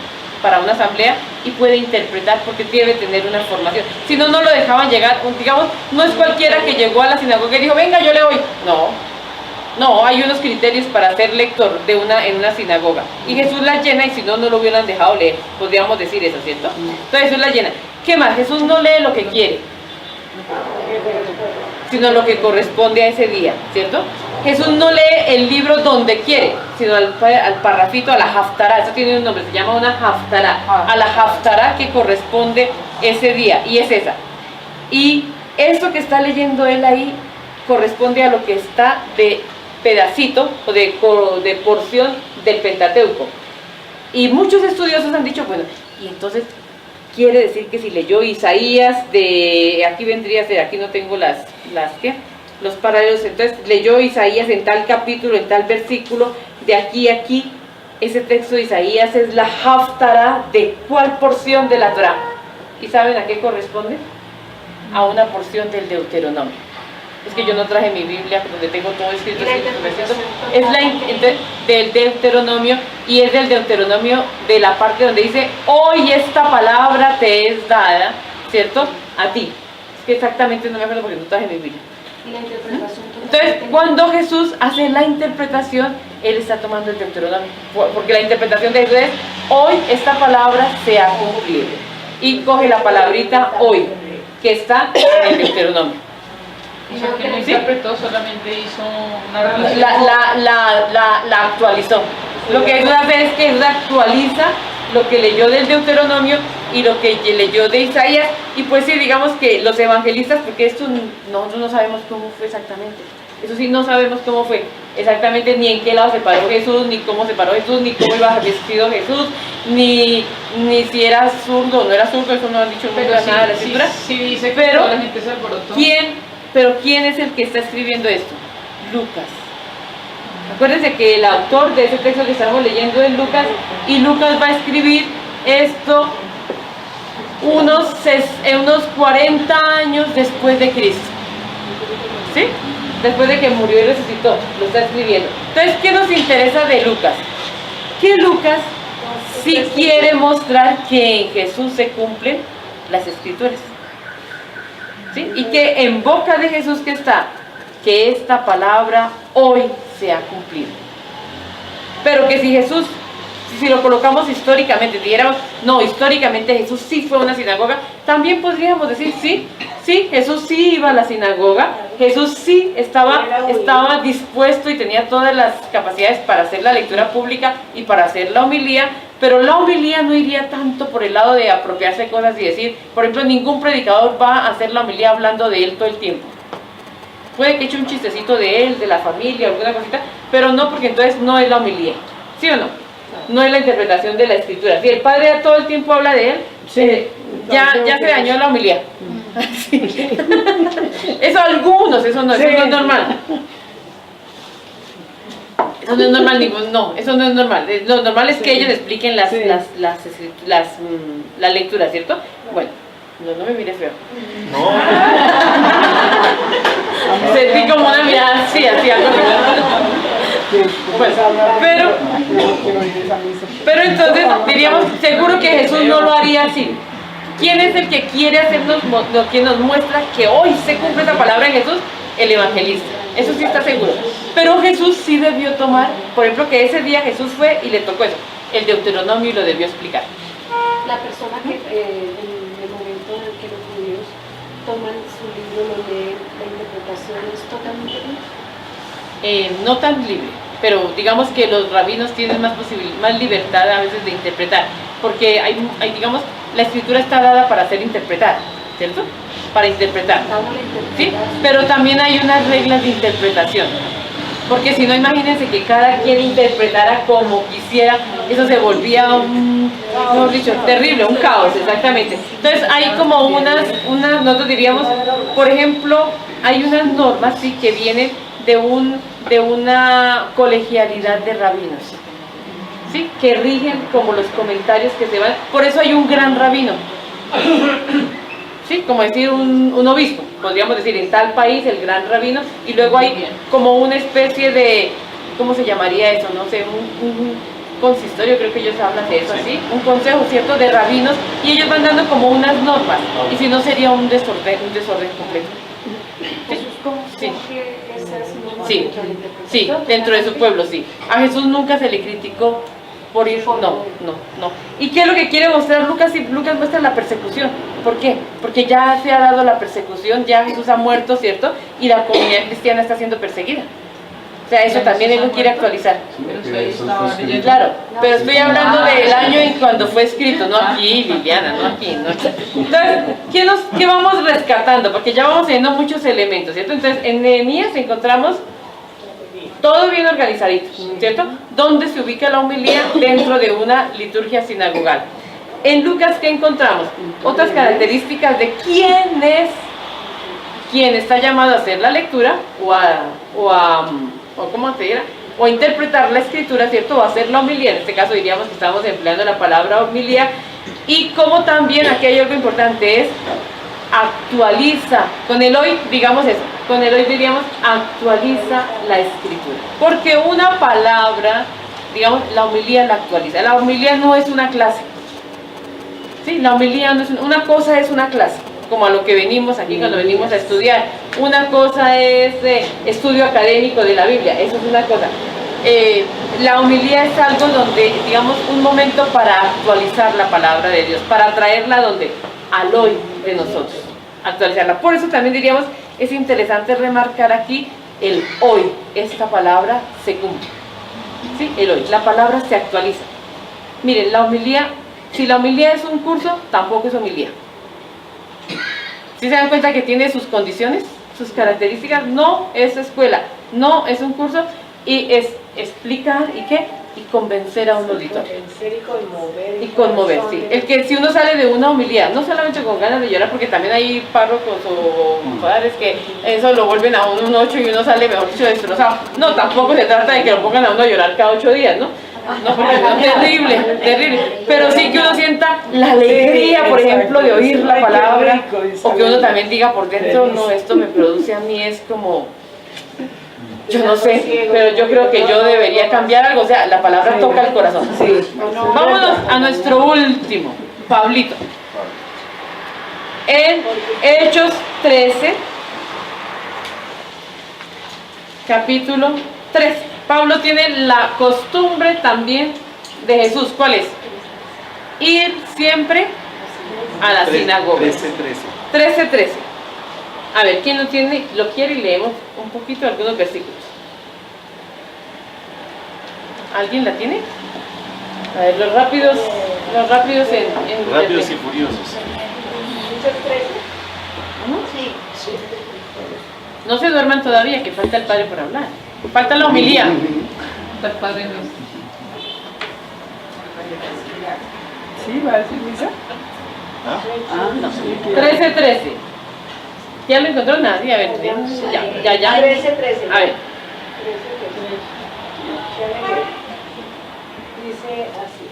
para una asamblea, y puede interpretar porque debe tener una formación. Si no, no lo dejaban llegar. Digamos, no es cualquiera que llegó a la sinagoga y dijo, venga, yo le voy. No, hay unos criterios para ser lector en una sinagoga. Y Jesús la llena, y si no, no lo hubieran dejado leer. Podríamos decir eso, ¿cierto? Entonces Jesús la llena. ¿Qué más? Jesús no lee lo que quiere, sino lo que corresponde a ese día, ¿cierto? Jesús no lee el libro donde quiere, sino al parrafito, a la haftará. Eso tiene un nombre, se llama una haftará. A la haftará que corresponde ese día, y es esa. Y esto que está leyendo él ahí corresponde a lo que está de pedacito o de porción del Pentateuco. Y muchos estudiosos han dicho, bueno, y entonces quiere decir que si leyó Isaías aquí vendría a ser, aquí no tengo los paralelos, entonces leyó Isaías en tal capítulo, en tal versículo, de aquí a aquí, ese texto de Isaías es la haftará de cuál porción de la Torah. ¿Y saben a qué corresponde? A una porción del Deuteronomio. Es que yo no traje mi Biblia donde tengo todo escrito. Es del Deuteronomio, y es del Deuteronomio de la parte donde dice: hoy esta palabra te es dada, ¿cierto? A ti. Es que exactamente no me acuerdo porque no traje mi Biblia. Y la interpretación Entonces, cuando Jesús hace la interpretación, Él está tomando el Deuteronomio, porque la interpretación de Jesús es: hoy esta palabra se ha cumplido, y coge la palabrita hoy, que está en el Deuteronomio. O sea, que no interpretó, solamente hizo una relación. La actualizó. Lo que Jesús hace es que Jesús actualiza lo que leyó del Deuteronomio y lo que leyó de Isaías. Y pues sí, digamos que los evangelistas, porque esto nosotros no sabemos cómo fue exactamente. Eso sí, no sabemos cómo fue exactamente, ni en qué lado se paró Jesús, ni cómo se paró Jesús, ni cómo iba vestido Jesús, ni si era zurdo o no era zurdo. Eso no han dicho nunca nada de la escritura. Sí, dice que pero toda la gente se alborotó. ¿quién es el que está escribiendo esto? Lucas. Acuérdense que el autor de ese texto que estamos leyendo es Lucas, y Lucas va a escribir esto unos 40 años después de Cristo. ¿Sí? Después de que murió y resucitó, lo está escribiendo. Entonces, ¿qué nos interesa de Lucas? Que Lucas sí quiere mostrar que en Jesús se cumplen las escrituras. ¿Sí? Y que en boca de Jesús que está, que esta palabra hoy se ha cumplido. Pero que si Jesús, si lo colocamos históricamente, dijéramos: no, históricamente Jesús sí fue a una sinagoga, también podríamos decir: sí, Jesús sí iba a la sinagoga, Jesús sí estaba dispuesto y tenía todas las capacidades para hacer la lectura pública y para hacer la homilía. Pero la homilía no iría tanto por el lado de apropiarse cosas y decir, por ejemplo, ningún predicador va a hacer la homilía hablando de él todo el tiempo. Puede que eche un chistecito de él, de la familia, alguna cosita, pero no, porque entonces no es la homilía. ¿Sí o no? No es la interpretación de la escritura. Si el padre todo el tiempo habla de él, ya se dañó la homilía. Sí. Eso algunos, eso no es normal. Eso no es normal, eso no es normal. Lo normal es que ellos expliquen la lectura, ¿cierto? Bueno, no me mire feo. No. Sentí como una mirada así, algo. Bueno, pero entonces diríamos, seguro que Jesús no lo haría así. ¿Quién es el que quiere hacernos, quien nos muestra que hoy se cumple esa palabra en Jesús? El evangelista. Eso sí está seguro. Pero Jesús sí debió tomar, por ejemplo, que ese día Jesús fue y le tocó eso, el Deuteronomio, y lo debió explicar. La persona que en el momento en el que los judíos toman su libro, lo leen, la interpretación es totalmente libre. No tan libre, pero digamos que los rabinos tienen más libertad a veces de interpretar, porque hay digamos, la escritura está dada para ser interpretada, ¿cierto? Para interpretar, ¿sí? Pero también hay unas reglas de interpretación, porque si no, imagínense que cada quien interpretara como quisiera, eso se volvía mejor dicho, terrible, un caos, exactamente. Entonces hay como unas, nosotros diríamos, por ejemplo, hay unas normas, sí, que vienen de una colegialidad de rabinos, ¿sí? Que rigen como los comentarios que se van. Por eso hay un gran rabino, ¿sí? Como decir un obispo, podríamos decir en tal país el gran rabino, y luego hay como una especie de, ¿cómo se llamaría eso? No sé, un consistorio, creo que ellos hablan de eso así, un consejo, ¿cierto?, de rabinos, y ellos van dando como unas normas, y si no sería un desorden completo. ¿Sí? Sí, dentro de su pueblo, sí. A Jesús nunca se le criticó por ir, no. ¿Y qué es lo que quiere mostrar Lucas? Lucas muestra la persecución. ¿Por qué? Porque ya se ha dado la persecución, ya Jesús ha muerto, ¿cierto? Y la comunidad cristiana está siendo perseguida. O sea, eso también él lo quiere actualizar. Claro, pero estoy hablando del año en cuando fue escrito, no aquí, Liliana, no aquí. Entonces, ¿qué vamos rescatando? Porque ya vamos viendo muchos elementos, ¿cierto? Entonces, en Nehemías encontramos todo bien organizadito, ¿cierto? ¿Dónde se ubica la homilía? Dentro de una liturgia sinagogal. En Lucas, ¿qué encontramos? Otras características de quién está llamado a hacer la lectura ¿cómo se dirá? O interpretar la escritura, ¿cierto? O hacer la homilía. En este caso diríamos que estamos empleando la palabra homilía. Y como también, aquí hay algo importante, es actualiza. Con el hoy, digamos eso, con el hoy diríamos actualiza la escritura. Porque una palabra, digamos, la homilía la actualiza. La homilía no es una clase. ¿Sí? La homilía no es una cosa, es una clase, como a lo que venimos aquí cuando venimos a estudiar. Una cosa es estudio académico de la Biblia, eso es una cosa. La homilía es algo donde, digamos, un momento para actualizar la palabra de Dios, para traerla donde, al hoy de nosotros, actualizarla. Por eso también diríamos, es interesante remarcar aquí el hoy, esta palabra se cumple. ¿Sí? El hoy, la palabra se actualiza. Miren, la homilía, si la homilía es un curso, tampoco es homilía. ¿Sí se dan cuenta que tiene sus condiciones, sus características? No es escuela, no es un curso, y es explicar y qué, y convencer a un auditorio. Convencer y conmover. Y conmover, sí. El que si uno sale de una homilía, no solamente con ganas de llorar, porque también hay párrocos o padres que eso lo vuelven a uno un 8 y uno sale, mejor dicho, destrozado. No, tampoco se trata de que lo pongan a uno a llorar cada 8 días, ¿no? No, porque es terrible, terrible. Pero sí que uno sienta la alegría, por ejemplo, de oír la palabra, o que uno también diga por dentro, no, esto me produce a mí, es como, yo no sé, pero yo creo que yo debería cambiar algo. O sea, la palabra toca el corazón. Vámonos a nuestro último, Pablito. En Hechos 13, capítulo 13. Pablo tiene la costumbre también de Jesús. ¿Cuál es? Ir siempre a la sinagoga. 13:13. A ver, ¿quién lo quiere y leemos un poquito algunos versículos? ¿Alguien la tiene? A ver, los rápidos en Rápidos y furiosos. ¿Hechos 13? Sí. No se duerman todavía, que falta el Padre por hablar. Falta la homilía. El Padre Nuestro. ¿Sí? ¿Va a decir misa? ¿Ah? 13:13. ¿Ya lo encontró nadie? A ver, ya. 13. A ver. Dice así: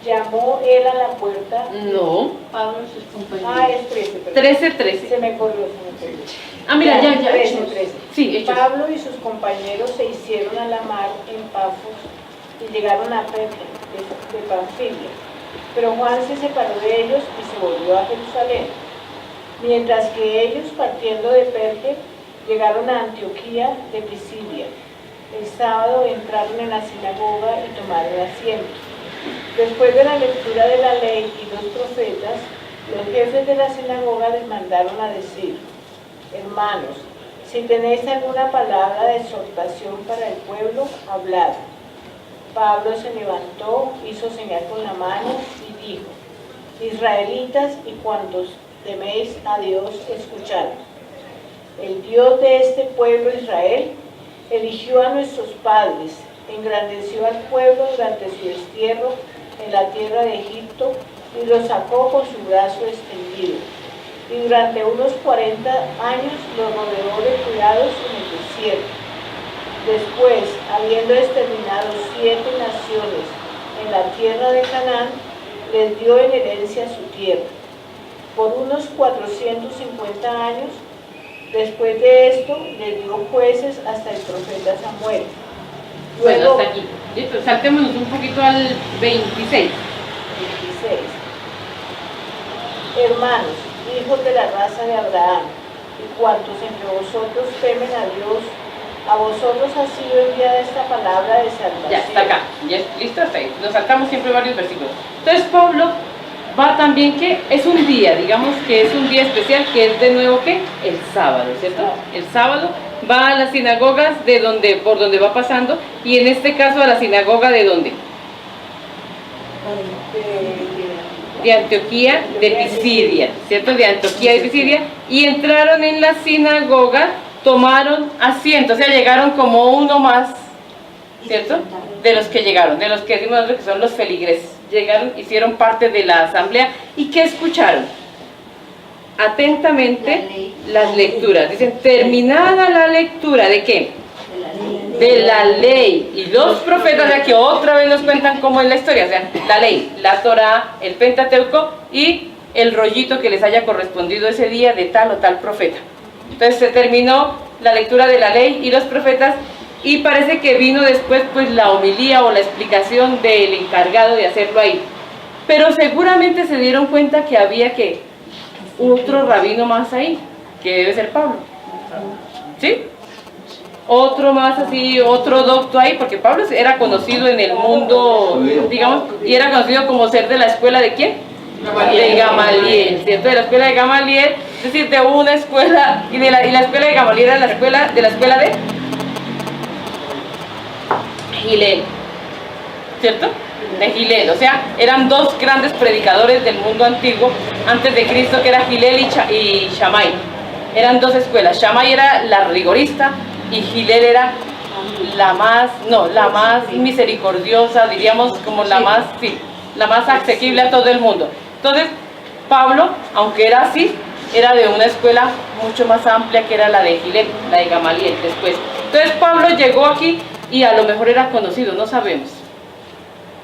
llamó él a la puerta. No. Pablo y sus compañeros. Ah, es 13, perdón. 13:13. Se me corrió. Ah, mira, ya. 13. Sí, Hechos. Pablo y sus compañeros se hicieron a la mar en Pafos y llegaron a Perge de Panfilia. Pero Juan se separó de ellos y se volvió a Jerusalén. Mientras que ellos, partiendo de Perge, llegaron a Antioquía de Pisidia. El sábado entraron en la sinagoga y tomaron asiento. Después de la lectura de la ley y los profetas, los jefes de la sinagoga les mandaron a decir: hermanos, si tenéis alguna palabra de exhortación para el pueblo, hablad. Pablo se levantó, hizo señal con la mano y dijo: israelitas y cuantos teméis a Dios, escuchad. El Dios de este pueblo Israel eligió a nuestros padres, engrandeció al pueblo durante su destierro en la tierra de Egipto y lo sacó con su brazo extendido. Y durante unos 40 años los rodeó de cuidados en el desierto. Después, habiendo exterminado 7 naciones en la tierra de Canaán, les dio en herencia su tierra. Por unos 450 años, después de esto, les dio jueces hasta el profeta Samuel. Bueno, Luego, hasta aquí. Listo, saltémonos un poquito al 26. 26. Hermanos, hijos de la raza de Abraham, y cuantos entre vosotros temen a Dios, a vosotros ha sido enviada esta palabra de salvación. Ya, está acá. Ya, listo, hasta ahí. Nos saltamos siempre varios versículos. Entonces Pablo va también que es un día, digamos que es un día especial, que es de nuevo que el sábado, ¿cierto? El sábado va a las sinagogas por donde va pasando, y en este caso a la sinagoga de ¿dónde? De Antioquía de Pisidia, ¿cierto? De Antioquía de Pisidia, y entraron en la sinagoga, tomaron asiento, o sea, llegaron como uno más, ¿cierto? De los que llegaron, de los que decimos nosotros que son los feligreses. Llegaron, hicieron parte de la asamblea, ¿y qué escucharon? Atentamente las lecturas. Dicen, terminada la lectura, ¿de qué? de la ley y los profetas, ya que otra vez nos cuentan cómo es la historia, o sea, la ley, la Torá, el Pentateuco y el rollito que les haya correspondido ese día de tal o tal profeta. Entonces se terminó la lectura de la ley y los profetas y parece que vino después pues la homilía o la explicación del encargado de hacerlo ahí. Pero seguramente se dieron cuenta que había que otro rabino más ahí, que debe ser Pablo. ¿Sí? Otro más así, otro docto ahí, porque Pablo era conocido en el mundo, digamos, y era conocido como ser de la escuela de ¿quién? De Gamaliel, ¿cierto? De la escuela de Gamaliel, es decir, de una escuela, y la escuela de Gamaliel era la escuela de Gilel, ¿cierto? De Gilel, o sea, eran dos grandes predicadores del mundo antiguo antes de Cristo, que era Gilel y Shammai. Eran dos escuelas. Shammai era la rigorista y Gilel era la más misericordiosa, diríamos como la más asequible a todo el mundo. Entonces, Pablo, aunque era así, era de una escuela mucho más amplia que era la de Gilel, la de Gamaliel después. Entonces Pablo llegó aquí y a lo mejor era conocido, no sabemos.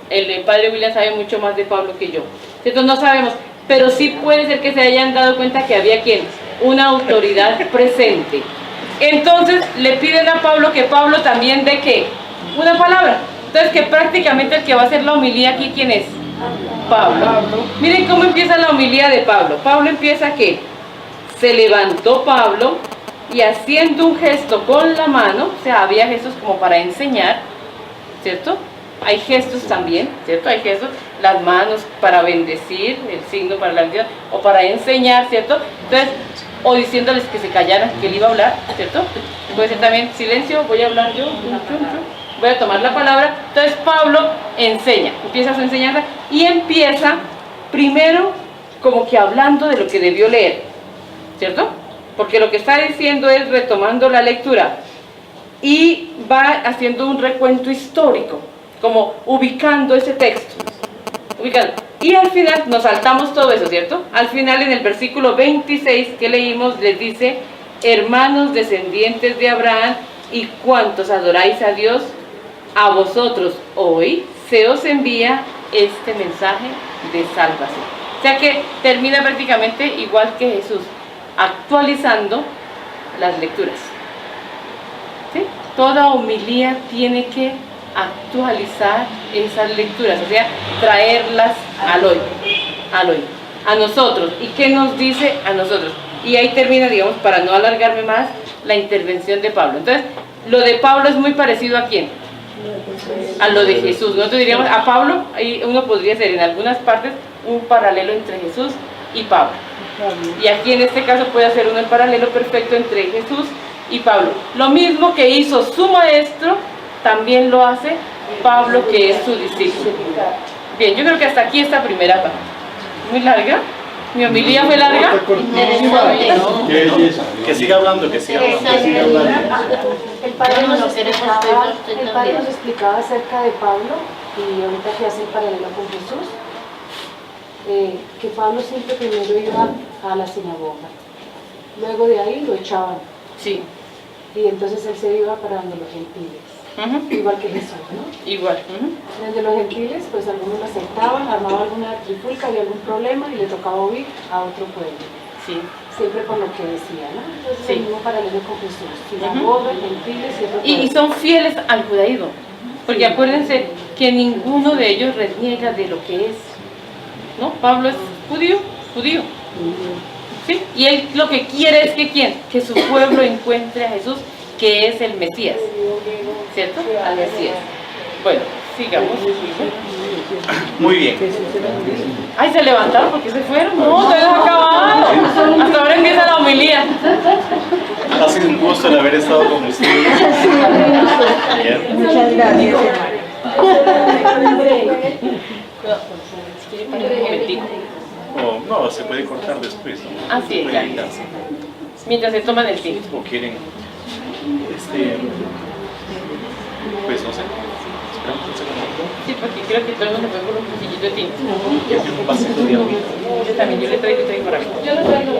El padre William sabe mucho más de Pablo que yo. Entonces no sabemos, pero sí puede ser que se hayan dado cuenta que había quien, una autoridad presente. Entonces le piden a Pablo que Pablo también dé ¿qué? Una palabra. Entonces que prácticamente el que va a hacer la homilía aquí, ¿quién es? Pablo. Miren cómo empieza la homilía de Pablo. Pablo empieza que se levantó Pablo y haciendo un gesto con la mano, o sea, había gestos como para enseñar, ¿cierto? Hay gestos también, ¿cierto? Hay gestos, las manos para bendecir, el signo para la bendición, o para enseñar, ¿cierto? Entonces, o diciéndoles que se callaran, que él iba a hablar, ¿cierto? Puede ser también silencio, voy a hablar yo, voy a tomar la palabra. Entonces Pablo enseña, empieza su enseñanza y empieza primero como que hablando de lo que debió leer, ¿cierto? Porque lo que está diciendo es retomando la lectura y va haciendo un recuento histórico, como ubicando ese texto, y al final nos saltamos todo eso, ¿cierto? Al final en el versículo 26 que leímos les dice: hermanos descendientes de Abraham y cuantos adoráis a Dios, a vosotros hoy se os envía este mensaje de salvación. O sea que termina prácticamente igual que Jesús, actualizando las lecturas, ¿sí? Toda homilía tiene que actualizar esas lecturas, o sea, traerlas al hoy, a nosotros. ¿Y qué nos dice a nosotros? Y ahí termina, digamos, para no alargarme más, la intervención de Pablo. Entonces, lo de Pablo es muy parecido ¿a quién? A lo de Jesús. Nosotros diríamos, a Pablo, ahí uno podría hacer en algunas partes un paralelo entre Jesús y Pablo. Y aquí en este caso puede hacer uno el paralelo perfecto entre Jesús y Pablo. Lo mismo que hizo su maestro, también lo hace Pablo, que es su discípulo. Bien, yo creo que hasta aquí esta primera parte. ¿Muy larga? ¿Mi homilía fue larga? Que siga hablando, que siga hablando. El padre nos explicaba acerca de Pablo, y ahorita que hace el paralelo con Jesús, que Pablo siempre primero iba a la sinagoga, luego de ahí lo echaban, Sí. y entonces él se iba para donde los gentiles, igual que Jesús, ¿no? Igual. Desde los gentiles, pues algunos lo aceptaban, armaban alguna trifulca, había algún problema y le tocaba huir a otro pueblo. Sí. Siempre por lo que decía, ¿no? Entonces Sí. el mismo paralelo con Jesús, sinagoga, gentiles y otro Y pueblo. son fieles al judaísmo, porque acuérdense que ninguno de ellos reniega de lo que es, ¿no? Pablo es judío. ¿Sí? Y él lo que quiere es que ¿quién? Que su pueblo encuentre a Jesús, que es el Mesías, ¿cierto? Al Mesías. Bueno, sigamos. Muy bien. Ay, se levantaron porque se fueron. No, todavía no ha acabado. Hasta ahora empieza la homilía. Ha sido un gusto el haber estado con ustedes. Bien. Muchas gracias. Un momentico. O, no, se puede cortar después, ¿no? Así Se es, puede ya. editar. Mientras se toman el tinto. O quieren, pues no sé. Esperamos un segundo. Sí, porque creo que todo el mundo fue por un cuchillito de tinto. Yo quiero un vasito de agua. Yo también, yo le traigo por acá. Yo lo traigo.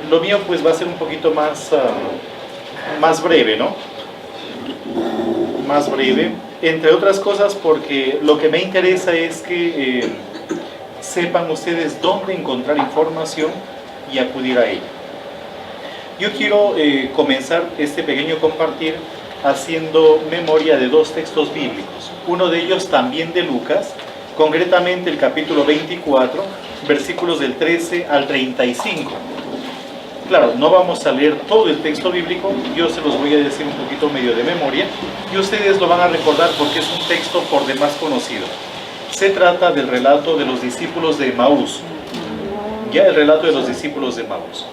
Lo mío pues va a ser un poquito más, más breve, ¿no? más breve, entre otras cosas porque lo que me interesa es que sepan ustedes dónde encontrar información y acudir a ella. Yo quiero comenzar este pequeño compartir haciendo memoria de dos textos bíblicos, uno de ellos también de Lucas, concretamente el capítulo 24, versículos del 13 al 35. Claro, no vamos a leer todo el texto bíblico, yo se los voy a decir un poquito medio de memoria y ustedes lo van a recordar porque es un texto por demás conocido. Se trata del relato de los discípulos de Emaús, ya el relato de los discípulos de Emaús.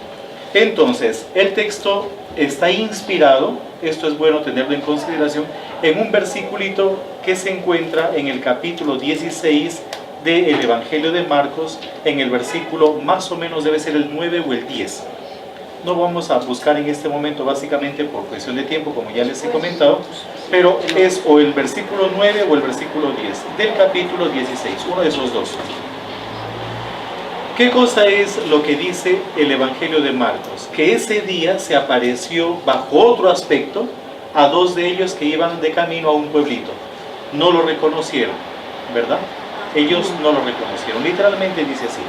Entonces, el texto está inspirado, esto es bueno tenerlo en consideración, en un versiculito que se encuentra en el capítulo 16 del Evangelio de Marcos, en el versículo más o menos debe ser el 9 o el 10. No vamos a buscar en este momento básicamente por cuestión de tiempo, como ya les he comentado, pero es o el versículo 9 o el versículo 10 del capítulo 16, uno de esos dos. ¿Qué cosa es lo que dice el Evangelio de Marcos? Que ese día se apareció bajo otro aspecto a dos de ellos que iban de camino a un pueblito. No lo reconocieron, ¿verdad? Ellos no lo reconocieron, literalmente dice así.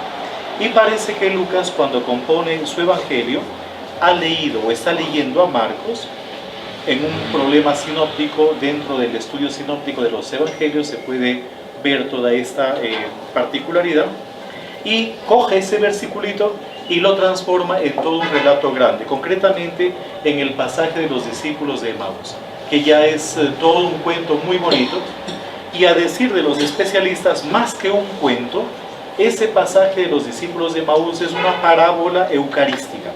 Y parece que Lucas, cuando compone su Evangelio, ha leído o está leyendo a Marcos en un problema sinóptico. Dentro del estudio sinóptico de los Evangelios se puede ver toda esta particularidad, y coge ese versiculito y lo transforma en todo un relato grande, concretamente en el pasaje de los discípulos de Emaús, que ya es todo un cuento muy bonito, y a decir de los especialistas, más que un cuento, ese pasaje de los discípulos de Emaús es una parábola eucarística.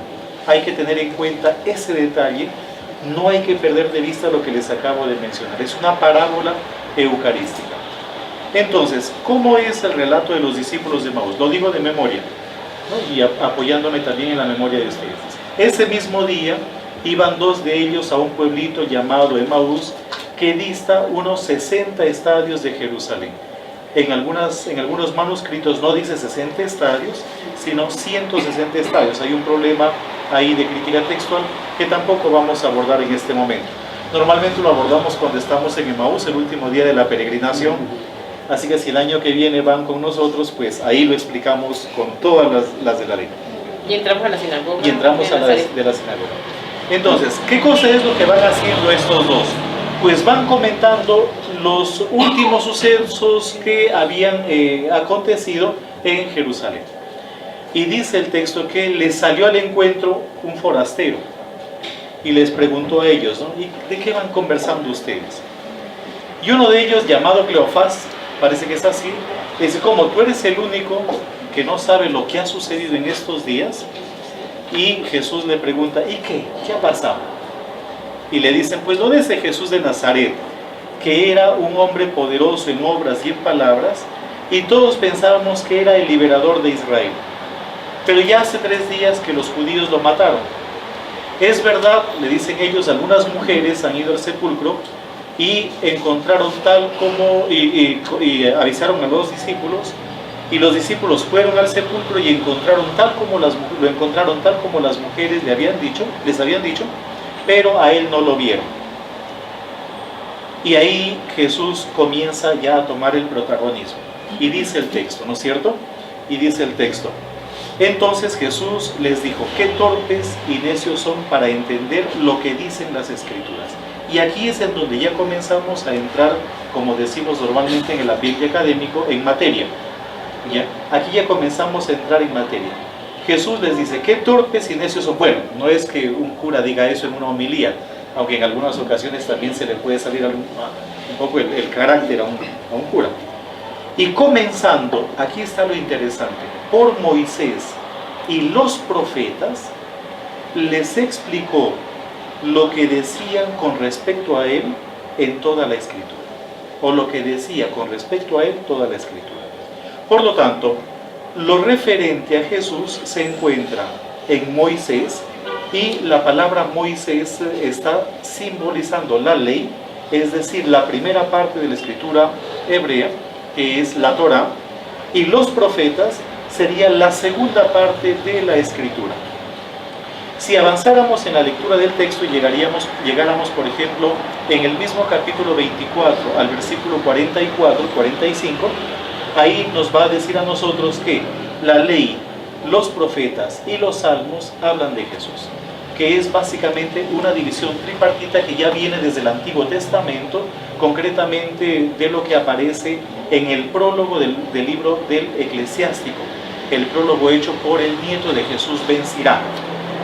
Hay que tener en cuenta ese detalle, no hay que perder de vista lo que les acabo de mencionar, es una parábola eucarística. Entonces, ¿cómo es el relato de los discípulos de Emaús? Lo digo de memoria, ¿no? Y apoyándome también en la memoria de ustedes. Ese mismo día iban dos de ellos a un pueblito llamado Emaús, que dista unos 60 estadios de Jerusalén. En algunos manuscritos no dice 60 estadios, sino 160 estadios. Hay un problema ahí de crítica textual que tampoco vamos a abordar en este momento. Normalmente lo abordamos cuando estamos en Emaús, el último día de la peregrinación. Así que si el año que viene van con nosotros, pues ahí lo explicamos con todas las de la ley. Y entramos a la sinagoga. Y entramos a la de la sinagoga. Entonces, ¿qué cosa es lo que van haciendo estos dos? Pues van comentando los últimos sucesos que habían acontecido en Jerusalén. Y dice el texto que les salió al encuentro un forastero y les preguntó a ellos, ¿no? ¿Y de qué van conversando ustedes? Y uno de ellos, llamado Cleofás, parece que es así, dice, como tú eres el único que no sabe lo que ha sucedido en estos días. Y Jesús le pregunta, ¿y qué? ¿Qué ha pasado? Y le dicen, pues lo de ese Jesús de Nazaret, que era un hombre poderoso en obras y en palabras, y todos pensábamos que era el liberador de Israel. Pero ya hace 3 días que los judíos lo mataron. Es verdad, le dicen ellos, algunas mujeres han ido al sepulcro y encontraron tal como, y avisaron a los discípulos, y los discípulos fueron al sepulcro y encontraron lo encontraron tal como las mujeres les habían dicho, pero a él no lo vieron. Y ahí Jesús comienza ya a tomar el protagonismo. Y dice el texto, ¿no es cierto? Y dice el texto, entonces Jesús les dijo, qué torpes y necios son para entender lo que dicen las Escrituras. Y aquí es en donde ya comenzamos a entrar, como decimos normalmente en el ambiente académico, en materia. ¿Ya? Aquí ya comenzamos a entrar en materia. Jesús les dice, qué torpes y necios son. Bueno, no es que un cura diga eso en una homilía, aunque en algunas ocasiones también se le puede salir un poco el carácter a un cura. Y comenzando, aquí está lo interesante, por Moisés y los profetas, les explicó lo que decían con respecto a él en toda la Escritura, o lo que decía con respecto a él toda la Escritura. Por lo tanto, lo referente a Jesús se encuentra en Moisés, y la palabra Moisés está simbolizando la ley, es decir, la primera parte de la escritura hebrea, que es la Torá, y los profetas sería la segunda parte de la escritura. Si avanzáramos en la lectura del texto y llegáramos, por ejemplo, en el mismo capítulo 24 al versículo 44, 45, ahí nos va a decir a nosotros que la ley, los profetas y los salmos hablan de Jesús, que es básicamente una división tripartita que ya viene desde el Antiguo Testamento, concretamente de lo que aparece en el prólogo del libro del Eclesiástico, el prólogo hecho por el nieto de Jesús, Ben Sirá.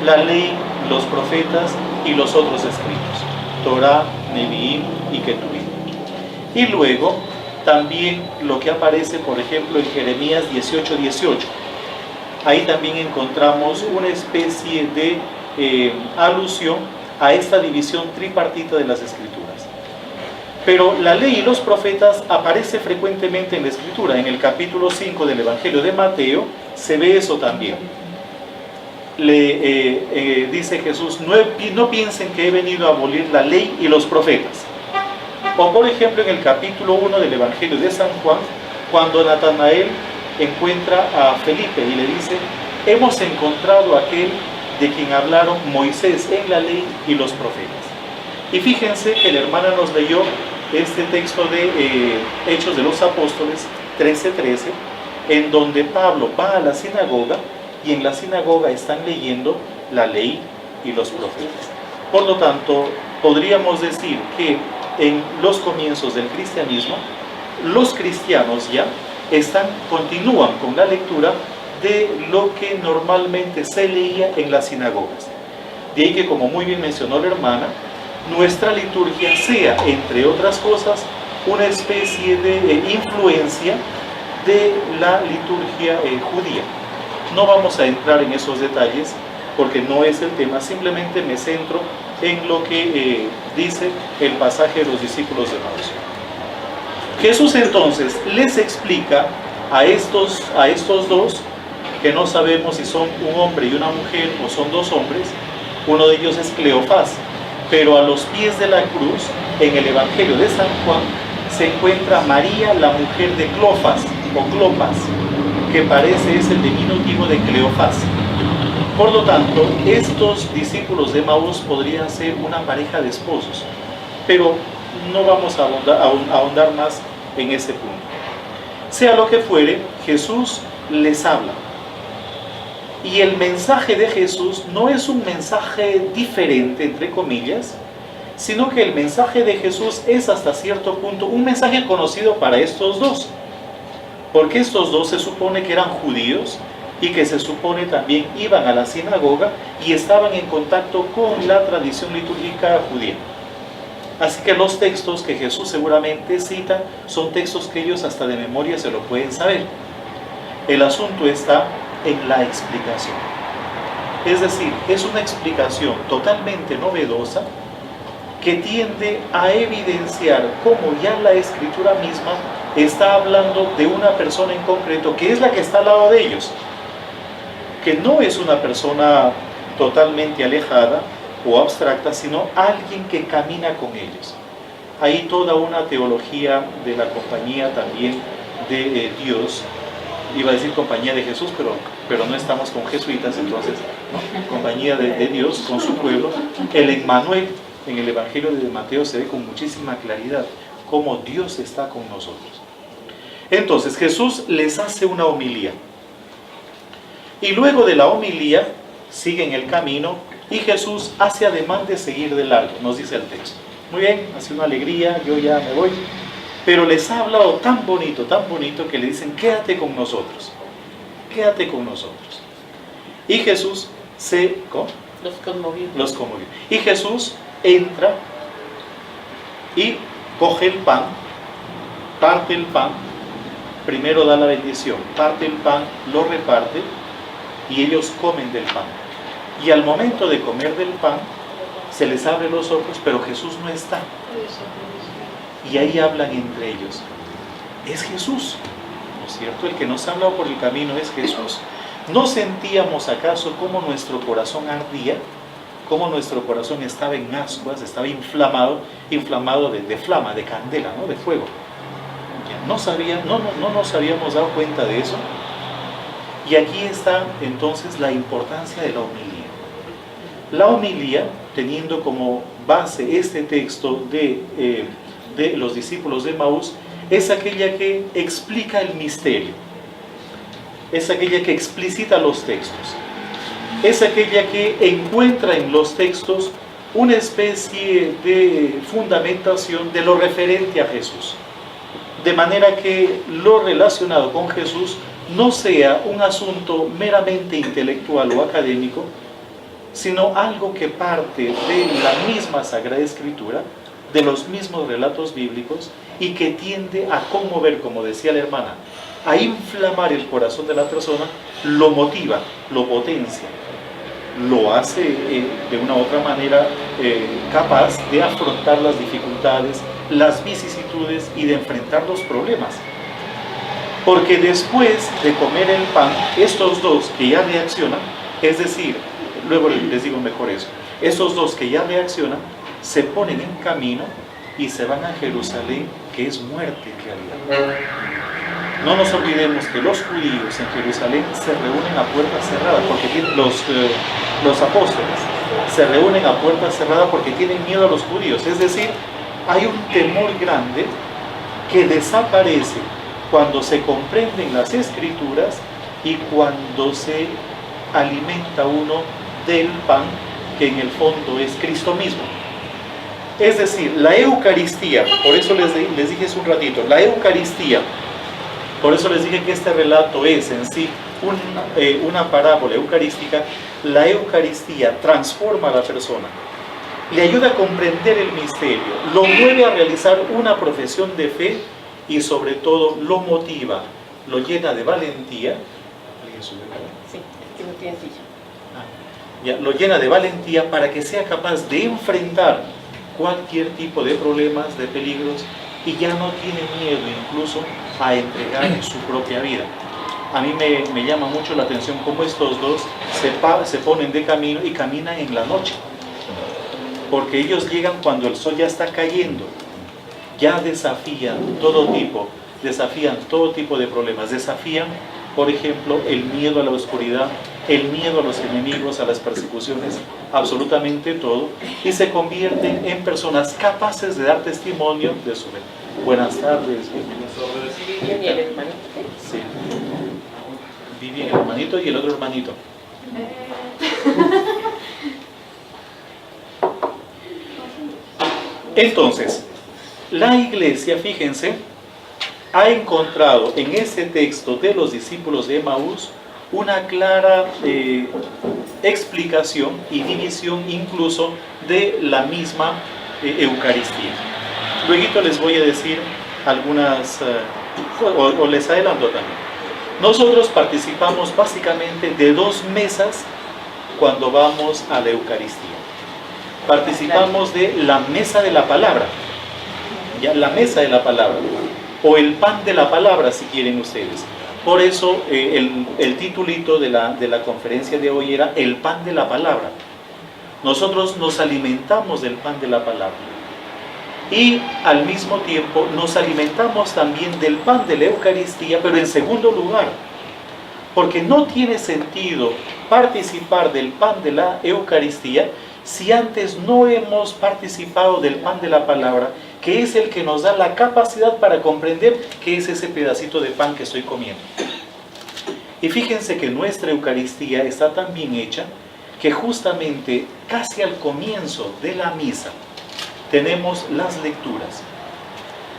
La ley, los profetas y los otros escritos, Torá, Nevi'im y Ketuvim. Y luego también lo que aparece, por ejemplo, en Jeremías 18:18. Ahí también encontramos una especie de alusión a esta división tripartita de las escrituras. Pero la ley y los profetas aparece frecuentemente en la escritura. En el capítulo 5 del Evangelio de Mateo se ve eso también. Dice Jesús, no piensen que he venido a abolir la ley y los profetas. O por ejemplo en el capítulo 1 del Evangelio de San Juan, cuando Natanael encuentra a Felipe y le dice, hemos encontrado a aquel de quien hablaron Moisés en la ley y los profetas. Y fíjense que la hermana nos leyó este texto de Hechos de los Apóstoles 13:13, en donde Pablo va a la sinagoga y en la sinagoga están leyendo la ley y los profetas. Por lo tanto, podríamos decir que en los comienzos del cristianismo, los cristianos ya continúan con la lectura de lo que normalmente se leía en las sinagogas. De ahí que, como muy bien mencionó la hermana, nuestra liturgia sea, entre otras cosas, una especie de influencia de la liturgia judía. No vamos a entrar en esos detalles porque no es el tema, simplemente me centro en lo que dice el pasaje de los discípulos de Maús. Jesús entonces les explica a estos dos, que no sabemos si son un hombre y una mujer o son dos hombres. Uno de ellos es Cleofás, pero a los pies de la cruz, en el Evangelio de San Juan, se encuentra María, la mujer de Clofas o Clopas, que parece es el diminutivo de Cleofás. Por lo tanto, estos discípulos de Maús podrían ser una pareja de esposos, pero no vamos a ahondar más en ese punto. Sea lo que fuere, Jesús les habla. Y el mensaje de Jesús no es un mensaje diferente, entre comillas, sino que el mensaje de Jesús es hasta cierto punto un mensaje conocido para estos dos. Porque estos dos se supone que eran judíos y que se supone también iban a la sinagoga y estaban en contacto con la tradición litúrgica judía. Así que los textos que Jesús seguramente cita son textos que ellos hasta de memoria se lo pueden saber. El asunto está en la explicación. Es decir, es una explicación totalmente novedosa que tiende a evidenciar cómo ya la Escritura misma está hablando de una persona en concreto, que es la que está al lado de ellos, que no es una persona totalmente alejada o abstracta, sino alguien que camina con ellos. Hay toda una teología de la compañía también de Dios, iba a decir compañía de Jesús, pero no estamos con jesuitas, entonces, ¿no? Compañía de Dios con su pueblo. El Emmanuel en el Evangelio de Mateo se ve con muchísima claridad cómo Dios está con nosotros. Entonces Jesús les hace una homilía y luego de la homilía siguen el camino y Jesús hace ademán de seguir de largo, nos dice el texto. Muy bien, hace una alegría, yo ya me voy, pero les ha hablado tan bonito que le dicen, quédate con nosotros, quédate con nosotros. Y Jesús los conmovió. Y Jesús entra y coge el pan, parte el pan, primero da la bendición, parte el pan, lo reparte y ellos comen del pan. Y al momento de comer del pan, se les abren los ojos, pero Jesús no está. Y ahí hablan entre ellos. Es Jesús, ¿no es cierto? El que nos ha hablado por el camino es Jesús. ¿No sentíamos acaso cómo nuestro corazón ardía? Cómo nuestro corazón estaba en ascuas, estaba inflamado de flama, de candela, ¿no? De fuego. No nos habíamos dado cuenta de eso. Y aquí está entonces la importancia de la homilía. La homilía, teniendo como base este texto de los discípulos de Emaús, es aquella que explica el misterio, es aquella que explicita los textos, es aquella que encuentra en los textos una especie de fundamentación de lo referente a Jesús, de manera que lo relacionado con Jesús no sea un asunto meramente intelectual o académico, sino algo que parte de la misma Sagrada Escritura, de los mismos relatos bíblicos, y que tiende a conmover, como decía la hermana, a inflamar el corazón de la persona, lo motiva, lo potencia, lo hace de una u otra manera capaz de afrontar las dificultades, las vicisitudes y de enfrentar los problemas. Porque después de comer el pan, estos dos que ya reaccionan, es decir, luego les digo mejor eso, estos dos que ya reaccionan, se ponen en camino y se van a Jerusalén, que es muerte en realidad. No nos olvidemos que los judíos en Jerusalén se reúnen a puerta cerrada, porque los apóstoles se reúnen a puerta cerrada porque tienen miedo a los judíos. Es decir, hay un temor grande que desaparece cuando se comprenden las Escrituras y cuando se alimenta uno del pan, que en el fondo es Cristo mismo. Es decir, la Eucaristía, por eso les dije hace un ratito, la Eucaristía, por eso les dije que este relato es en sí una parábola eucarística. La Eucaristía transforma a la persona, le ayuda a comprender el misterio, lo mueve a realizar una profesión de fe y sobre todo lo motiva, lo llena de valentía. ¿Alguien subió? Sí, que no tiene silla. Ya, lo llena de valentía para que sea capaz de enfrentar cualquier tipo de problemas, de peligros, y ya no tiene miedo incluso a entregar su propia vida. A mí me llama mucho la atención cómo estos dos se ponen de camino y caminan en la noche, porque ellos llegan cuando el sol ya está cayendo, ya desafían todo tipo de problemas, desafían, por ejemplo, el miedo a la oscuridad, el miedo a los enemigos, a las persecuciones, absolutamente todo, y se convierten en personas capaces de dar testimonio de su fe. Buenas tardes. Vivian y el hermanito. Sí. Vivian, el hermanito y el otro hermanito. Entonces, la Iglesia, fíjense, ha encontrado en ese texto de los discípulos de Emaús una clara explicación y división incluso de la misma Eucaristía. Luego les voy a decir algunas, o les adelanto también. Nosotros participamos básicamente de dos mesas cuando vamos a la Eucaristía. Participamos de la mesa de la palabra, ya, la mesa de la palabra, o el pan de la palabra si quieren ustedes. Por eso el titulito de la conferencia de hoy era el pan de la palabra. Nosotros nos alimentamos del pan de la palabra y al mismo tiempo nos alimentamos también del pan de la Eucaristía, pero en segundo lugar, porque no tiene sentido participar del pan de la Eucaristía si antes no hemos participado del pan de la palabra, que es el que nos da la capacidad para comprender qué es ese pedacito de pan que estoy comiendo. Y fíjense que nuestra Eucaristía está tan bien hecha que justamente casi al comienzo de la misa tenemos las lecturas.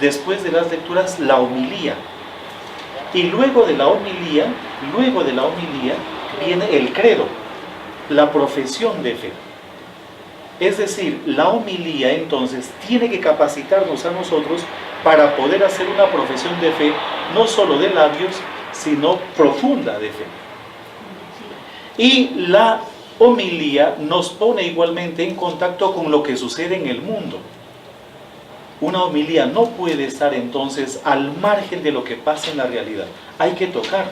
Después de las lecturas, la homilía. Y luego de la homilía viene el credo, la profesión de fe. Es decir, la homilía entonces tiene que capacitarnos a nosotros para poder hacer una profesión de fe, no solo de labios, sino profunda de fe. Y la homilía nos pone igualmente en contacto con lo que sucede en el mundo. Una homilía no puede estar entonces al margen de lo que pasa en la realidad. Hay que tocar.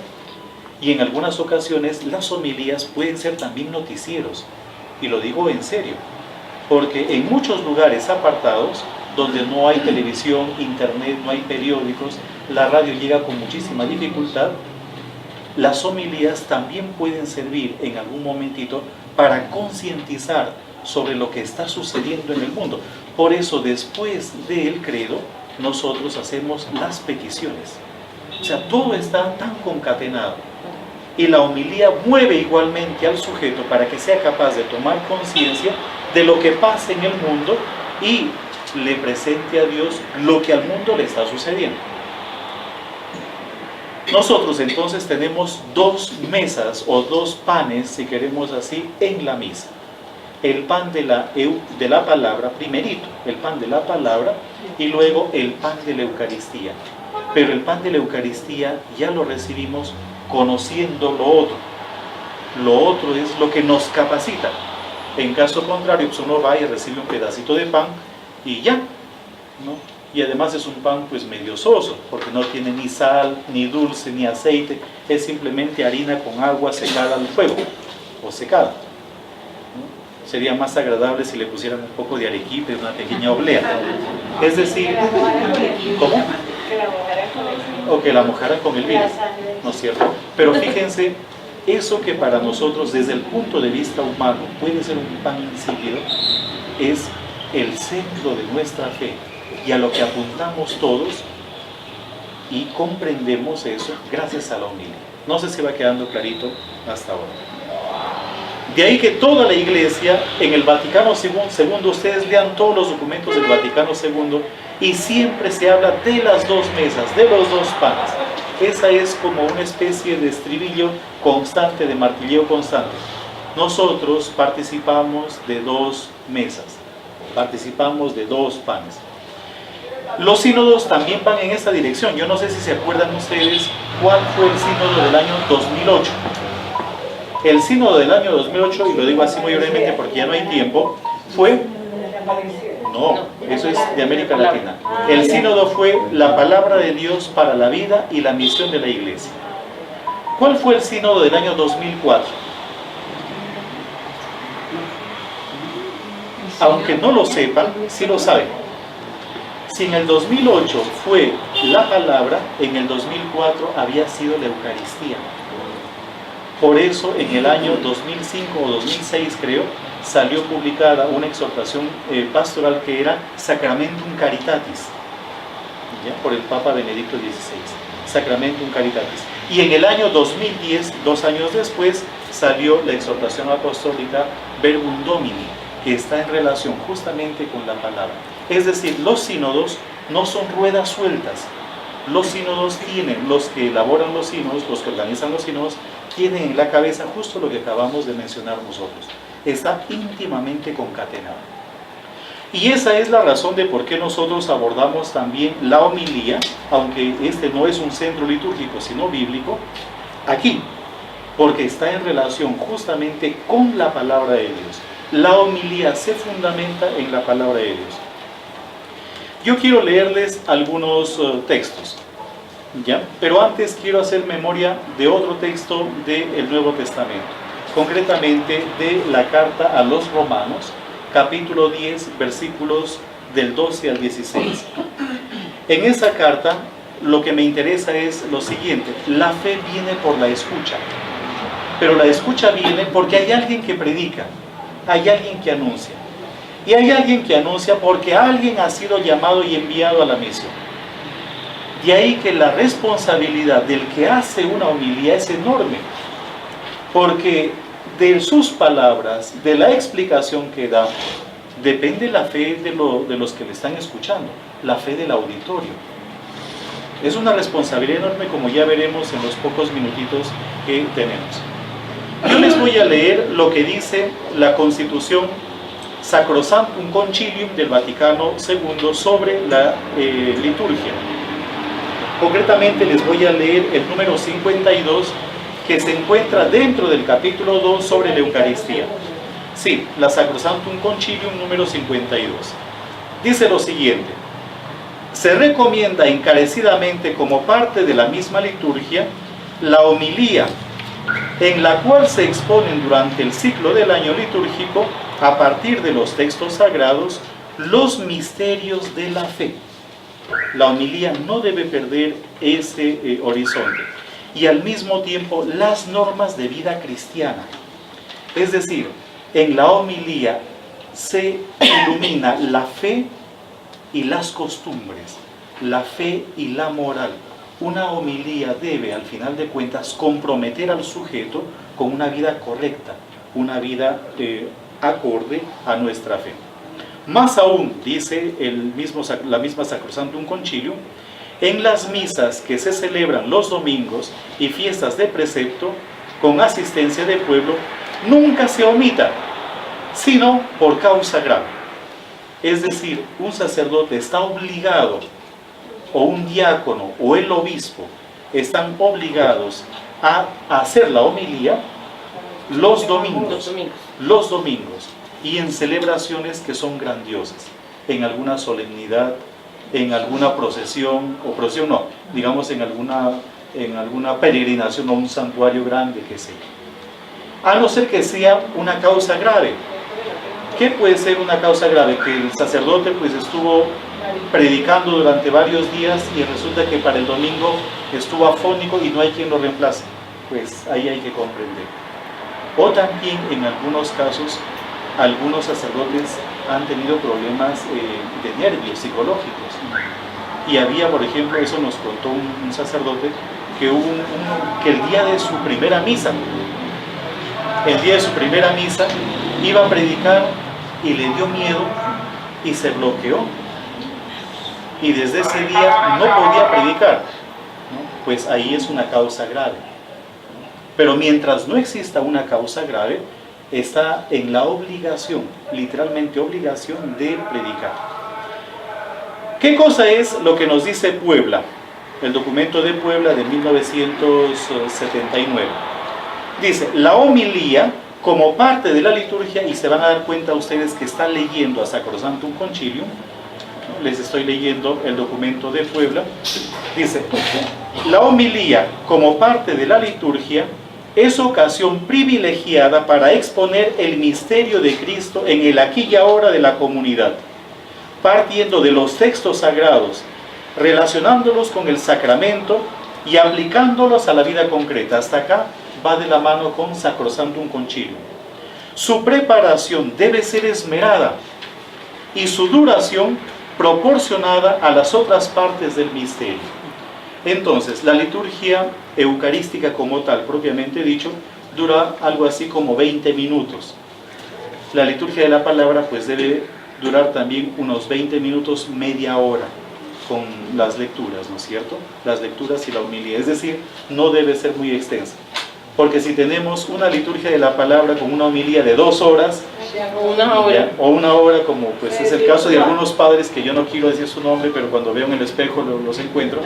Y en algunas ocasiones las homilías pueden ser también noticieros. Y lo digo en serio. Porque en muchos lugares apartados, donde no hay televisión, internet, no hay periódicos, la radio llega con muchísima dificultad, las homilías también pueden servir en algún momentito para concientizar sobre lo que está sucediendo en el mundo. Por eso, después del credo, nosotros hacemos las peticiones. O sea, todo está tan concatenado. Y la homilía mueve igualmente al sujeto para que sea capaz de tomar conciencia de lo que pasa en el mundo y le presente a Dios lo que al mundo le está sucediendo. Nosotros entonces tenemos dos mesas o dos panes, si queremos así, en la misa. El pan de la palabra, primerito, el pan de la palabra, y luego el pan de la Eucaristía. Pero el pan de la Eucaristía ya lo recibimos conociendo lo otro. Lo otro es lo que nos capacita. En caso contrario, pues uno va y recibe un pedacito de pan y ya, ¿no? Y además es un pan pues medio soso, porque no tiene ni sal, ni dulce, ni aceite, es simplemente harina con agua secada al fuego, o secada, ¿no? Sería más agradable si le pusieran un poco de arequipe, una pequeña oblea. Es decir, ¿cómo? O que la mojaran con el vino, ¿no es cierto? Pero fíjense, eso que para nosotros desde el punto de vista humano puede ser un pan insípido, es el centro de nuestra fe y a lo que apuntamos todos, y comprendemos eso gracias a la homilía. No sé si va quedando clarito hasta ahora. De ahí que toda la Iglesia, en el Vaticano II, ustedes lean todos los documentos del Vaticano II, y siempre se habla de las dos mesas, de los dos panes. Esa es como una especie de estribillo constante, de martilleo constante. Nosotros participamos de dos mesas, participamos de dos panes. Los sínodos también van en esa dirección. Yo no sé si se acuerdan ustedes cuál fue el sínodo del año 2008. El sínodo del año 2008, y lo digo así muy brevemente porque ya no hay tiempo, fue... No, eso es de América Latina. El sínodo fue la palabra de Dios para la vida y la misión de la Iglesia. ¿Cuál fue el sínodo del año 2004? Aunque no lo sepan, sí lo saben. Si en el 2008 fue la palabra, en el 2004 había sido la Eucaristía. Por eso en el año 2005 o 2006 creo, salió publicada una exhortación pastoral que era Sacramentum Caritatis, ¿ya? Por el Papa Benedicto XVI, Sacramentum Caritatis. Y en el año 2010, 2 años después, salió la exhortación apostólica Verbum Domini, que está en relación justamente con la palabra. Es decir, los sínodos no son ruedas sueltas. Los sínodos tienen, los que elaboran los sínodos, los que organizan los sínodos, tienen en la cabeza justo lo que acabamos de mencionar nosotros. Está íntimamente concatenado. Y esa es la razón de por qué nosotros abordamos también la homilía, aunque este no es un centro litúrgico, sino bíblico, aquí, porque está en relación justamente con la palabra de Dios. La homilía se fundamenta en la palabra de Dios. Yo quiero leerles algunos textos, ¿ya? Pero antes quiero hacer memoria de otro texto del Nuevo Testamento, concretamente de la carta a los Romanos, capítulo 10, versículos del 12 al 16. En esa carta, lo que me interesa es lo siguiente: la fe viene por la escucha, pero la escucha viene porque hay alguien que predica, hay alguien que anuncia. Y hay alguien que anuncia porque alguien ha sido llamado y enviado a la misión. De ahí que la responsabilidad del que hace una homilía es enorme, porque de sus palabras, de la explicación que da, depende la fe de los que le están escuchando, la fe del auditorio. Es una responsabilidad enorme, como ya veremos en los pocos minutitos que tenemos. Yo les voy a leer lo que dice la Constitución Sacrosanctum Concilium del Vaticano II sobre la liturgia. Concretamente les voy a leer el número 52, que se encuentra dentro del capítulo 2 sobre la Eucaristía. Sí, la Sacrosanctum Concilium número 52. Dice lo siguiente: se recomienda encarecidamente como parte de la misma liturgia la homilía, en la cual se exponen durante el ciclo del año litúrgico, a partir de los textos sagrados, los misterios de la fe. La homilía no debe perder ese horizonte. Y al mismo tiempo las normas de vida cristiana. Es decir, en la homilía se ilumina la fe y las costumbres, la fe y la moral. Una homilía debe, al final de cuentas, comprometer al sujeto con una vida correcta, una vida acorde a nuestra fe. Más aún, dice la misma Sacrosanctum Concilium, en las misas que se celebran los domingos y fiestas de precepto, con asistencia de pueblo, nunca se omita, sino por causa grave. Es decir, un sacerdote está obligado, o un diácono, o el obispo, están obligados a hacer la homilía los domingos, y en celebraciones que son grandiosas, en alguna solemnidad, en alguna procesión, o procesión no, digamos en alguna peregrinación o un santuario grande, que sea. A no ser que sea una causa grave. ¿Qué puede ser una causa grave? Que el sacerdote pues estuvo predicando durante varios días y resulta que para el domingo estuvo afónico y no hay quien lo reemplace. Pues ahí hay que comprender. O también en algunos casos, algunos sacerdotes han tenido problemas de nervios psicológicos. Y había, por ejemplo, eso nos contó un sacerdote, que que el día de su primera misa, iba a predicar y le dio miedo y se bloqueó. Y desde ese día no podía predicar, ¿no? Pues ahí es una causa grave. Pero mientras no exista una causa grave, está en la obligación, literalmente obligación, de predicar. ¿Qué cosa es lo que nos dice Puebla? El documento de Puebla de 1979. Dice, la homilía como parte de la liturgia, y se van a dar cuenta ustedes que están leyendo a Sacrosanctum Concilium, les estoy leyendo el documento de Puebla, dice, la homilía como parte de la liturgia es ocasión privilegiada para exponer el misterio de Cristo en el aquí y ahora de la comunidad, partiendo de los textos sagrados, relacionándolos con el sacramento y aplicándolos a la vida concreta. Hasta acá va de la mano con Sacrosanctum Concilium. Su preparación debe ser esmerada y su duración proporcionada a las otras partes del misterio. Entonces, la liturgia eucarística como tal, propiamente dicho, dura algo así como 20 minutos. La liturgia de la palabra pues debe durar también unos 20 minutos, media hora, con las lecturas, ¿no es cierto? Las lecturas y la homilía, es decir, no debe ser muy extensa. Porque si tenemos una liturgia de la palabra con una homilía de 2 horas, o una hora, como pues es el caso de algunos padres, que yo no quiero decir su nombre, pero cuando veo en el espejo los encuentro.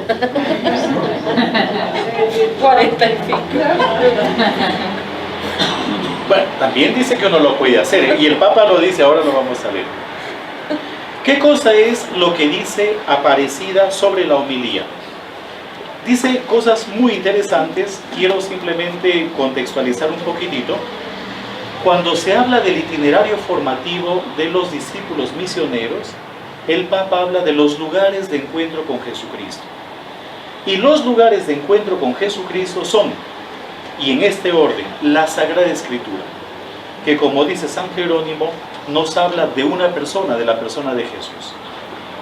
45. Bueno, también dice que uno lo puede hacer, y el Papa lo dice, ahora lo vamos a ver. ¿Qué cosa es lo que dice Aparecida sobre la homilía? Dice cosas muy interesantes, quiero simplemente contextualizar un poquitito. Cuando se habla del itinerario formativo de los discípulos misioneros, el Papa habla de los lugares de encuentro con Jesucristo. Y los lugares de encuentro con Jesucristo son, y en este orden, la Sagrada Escritura, que como dice San Jerónimo, nos habla de una persona, de la persona de Jesús.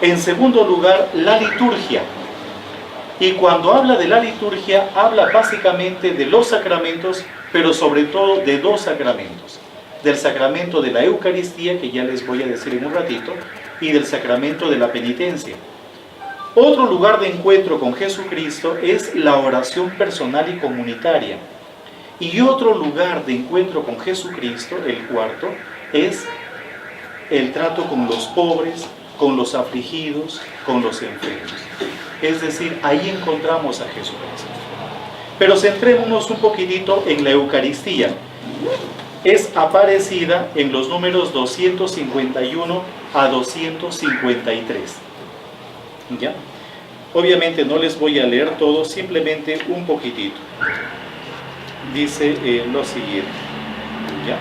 En segundo lugar, la liturgia. Y cuando habla de la liturgia, habla básicamente de los sacramentos, pero sobre todo de 2 sacramentos. Del sacramento de la Eucaristía, que ya les voy a decir en un ratito, y del sacramento de la penitencia. Otro lugar de encuentro con Jesucristo es la oración personal y comunitaria. Y otro lugar de encuentro con Jesucristo, el cuarto, es el trato con los pobres, con los afligidos, con los enfermos. Es decir, ahí encontramos a Jesucristo. Pero centrémonos un poquitito en la Eucaristía. Es aparecida en los números 251 a 253. ¿Ya? Obviamente no les voy a leer todo, simplemente un poquitito. Dice lo siguiente. ¿Ya?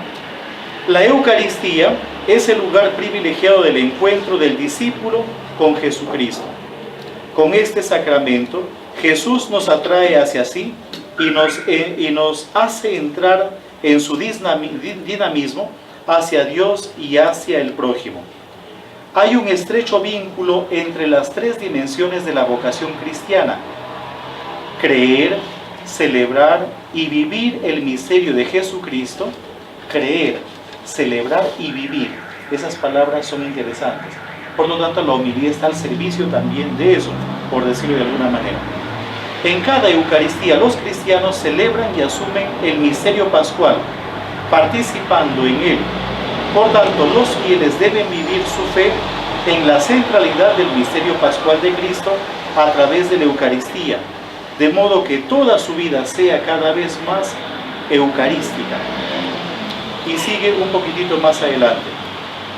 La Eucaristía es el lugar privilegiado del encuentro del discípulo con Jesucristo. Con este sacramento, Jesús nos atrae hacia sí y nos hace entrar en su dinamismo hacia Dios y hacia el prójimo. Hay un estrecho vínculo entre las tres dimensiones de la vocación cristiana: creer, celebrar y vivir el misterio de Jesucristo. Creer, celebrar y vivir. Esas palabras son interesantes. Por lo tanto, la homilía está al servicio también de eso, por decirlo de alguna manera. En cada Eucaristía los cristianos celebran y asumen el misterio pascual, participando en él. Por tanto, los fieles deben vivir su fe en la centralidad del misterio pascual de Cristo a través de la Eucaristía, de modo que toda su vida sea cada vez más eucarística. Y sigue un poquitito más adelante.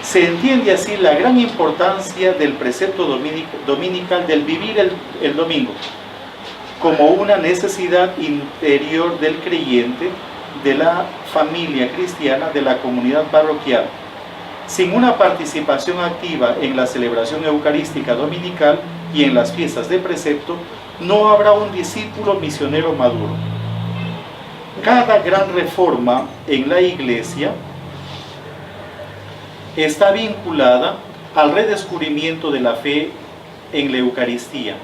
Se entiende así la gran importancia del precepto dominical del vivir el domingo, como una necesidad interior del creyente, de la familia cristiana, de la comunidad parroquial. Sin una participación activa en la celebración eucarística dominical y en las fiestas de precepto, no habrá un discípulo misionero maduro. Cada gran reforma en la Iglesia está vinculada al redescubrimiento de la fe en la Eucaristía.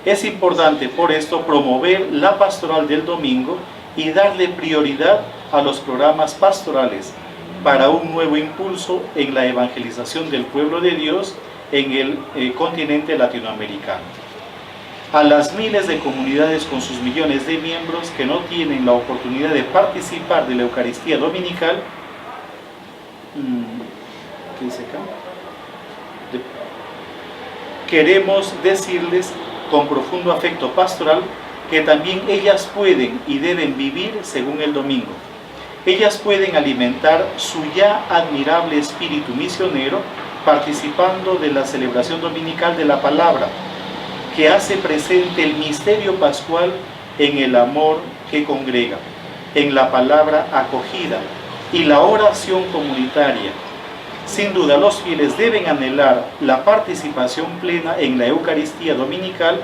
Es importante por esto promover la pastoral del domingo y darle prioridad a los programas pastorales para un nuevo impulso en la evangelización del pueblo de Dios en el continente latinoamericano. A las miles de comunidades con sus millones de miembros que no tienen la oportunidad de participar de la Eucaristía dominical, ¿qué dice acá? Queremos decirles con profundo afecto pastoral que también ellas pueden y deben vivir según el domingo. Ellas pueden alimentar su ya admirable espíritu misionero participando de la celebración dominical de la palabra, que hace presente el misterio pascual en el amor que congrega, en la palabra acogida y la oración comunitaria. Sin duda, los fieles deben anhelar la participación plena en la Eucaristía dominical,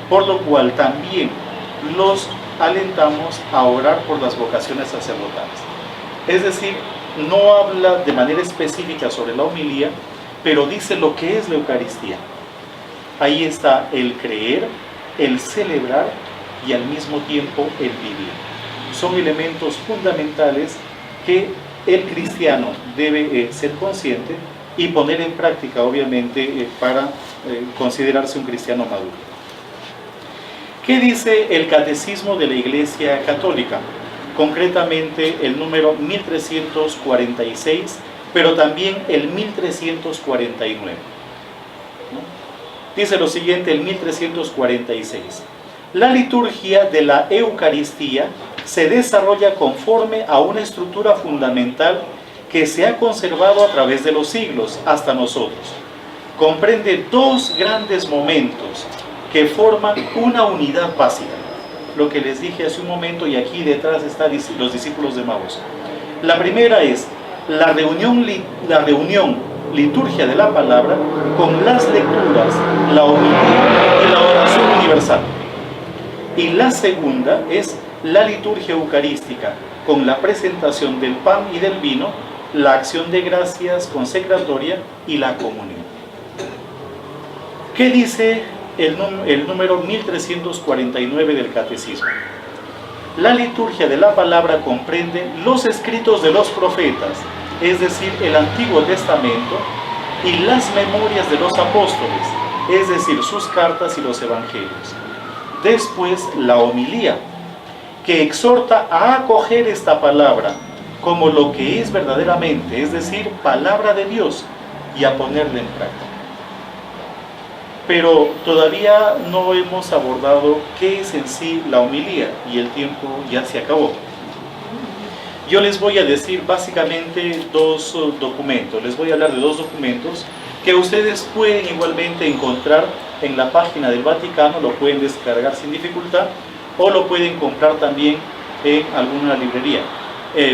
por lo cual también los alentamos a orar por las vocaciones sacerdotales. Es decir, no habla de manera específica sobre la homilía, pero dice lo que es la Eucaristía. Ahí está el creer, el celebrar y al mismo tiempo el vivir. Son elementos fundamentales que el cristiano debe ser consciente y poner en práctica, obviamente, para considerarse un cristiano maduro. ¿Qué dice el Catecismo de la Iglesia Católica? Concretamente el número 1346, pero también el 1349. Dice lo siguiente, el 1346. La liturgia de la Eucaristía se desarrolla conforme a una estructura fundamental que se ha conservado a través de los siglos hasta nosotros. Comprende dos grandes momentos que forman una unidad básica. Lo que les dije hace un momento, y aquí detrás están los discípulos de Emaús. La primera es la reunión liturgia de la palabra con las lecturas, la homilía y la oración universal. Y la segunda es la liturgia eucarística con la presentación del pan y del vino, la acción de gracias consecratoria y la comunión. ¿Qué dice el número 1349 del Catecismo? La liturgia de la palabra comprende los escritos de los profetas, es decir, el Antiguo Testamento, y las memorias de los apóstoles, es decir, sus cartas y los evangelios. Después, la homilía, que exhorta a acoger esta palabra como lo que es verdaderamente, es decir, palabra de Dios, y a ponerla en práctica. Pero todavía no hemos abordado qué es en sí la homilía, y el tiempo ya se acabó. Yo les voy a decir básicamente dos documentos. Les voy a hablar de dos documentos que ustedes pueden igualmente encontrar en la página del Vaticano, lo pueden descargar sin dificultad, o lo pueden comprar también en alguna librería.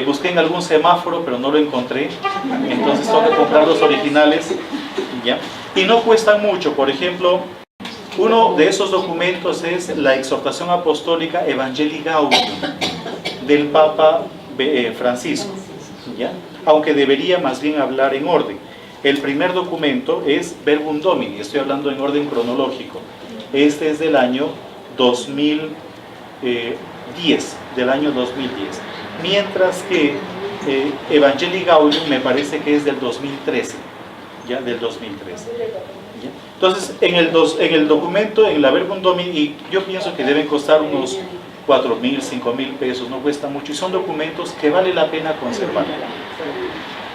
Busqué en algún semáforo, pero no lo encontré, entonces tengo que comprar los originales, ¿ya? Y no cuestan mucho. Por ejemplo, uno de esos documentos es la exhortación apostólica Evangelii Gaudium del Papa Francisco, ¿ya? aunque debería más bien hablar en orden. El primer documento es Verbum Domini, estoy hablando en orden cronológico. Este es del año 2010, mientras que Evangelii Gaudium me parece que es del 2013, ya del 2013. ¿Ya? Entonces, en el documento, en la Verbum Domini, yo pienso que deben costar unos 4.000, 5.000 pesos, no cuesta mucho, y son documentos que vale la pena conservar.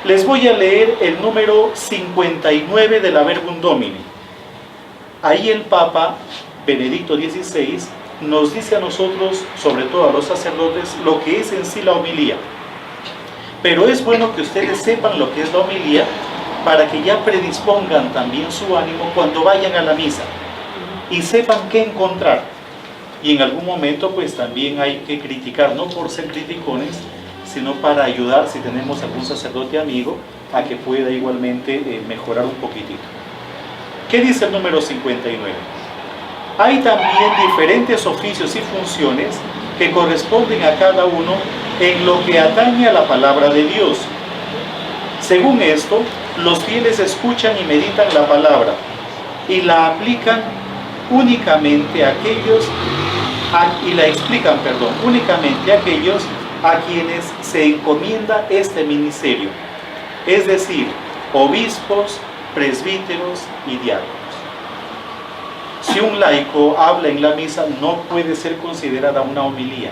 Les voy a leer el número 59 de la Verbum Domini. Ahí el Papa Benedicto XVI nos dice a nosotros, sobre todo a los sacerdotes, lo que es en sí la homilía. Pero es bueno que ustedes sepan lo que es la homilía para que ya predispongan también su ánimo cuando vayan a la misa y sepan qué encontrar. Y en algún momento pues también hay que criticar, no por ser criticones, sino para ayudar, si tenemos algún sacerdote amigo, a que pueda igualmente mejorar un poquitito. ¿Qué dice el número 59? Hay también diferentes oficios y funciones que corresponden a cada uno en lo que atañe a la palabra de Dios. Según esto, los fieles escuchan y meditan la palabra y la aplican únicamente a aquellos únicamente a aquellos a quienes se encomienda este ministerio, es decir, obispos, presbíteros y diáconos. Si un laico habla en la misa, no puede ser considerada una homilía.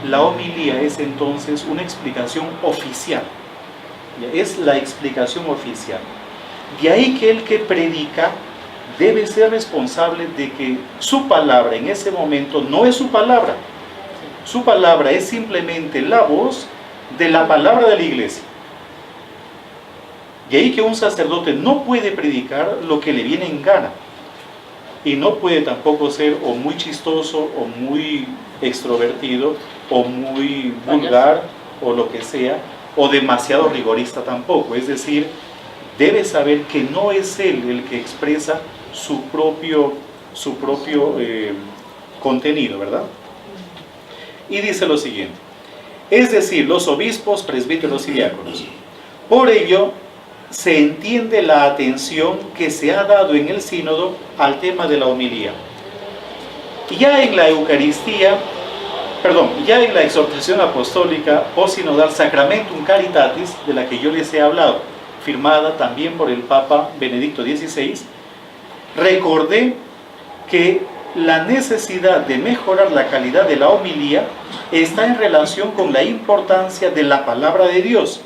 La homilía es entonces una explicación oficial. Es la explicación oficial. De ahí que el que predica debe ser responsable de que su palabra en ese momento no es su palabra. Su palabra es simplemente la voz de la palabra de la iglesia. De ahí que un sacerdote no puede predicar lo que le viene en gana. Y no puede tampoco ser o muy chistoso, o muy extrovertido, o muy vulgar, o lo que sea, o demasiado rigorista tampoco. Es decir, debe saber que no es él el que expresa su propio contenido, ¿verdad? Y dice lo siguiente, es decir, los obispos, presbíteros y diáconos. Por ello, se entiende la atención que se ha dado en el sínodo al tema de la homilía. Ya en la Eucaristía, ya en la exhortación apostólica o sinodal Sacramentum Caritatis, de la que yo les he hablado, firmada también por el Papa Benedicto XVI, recordé que la necesidad de mejorar la calidad de la homilía está en relación con la importancia de la palabra de Dios.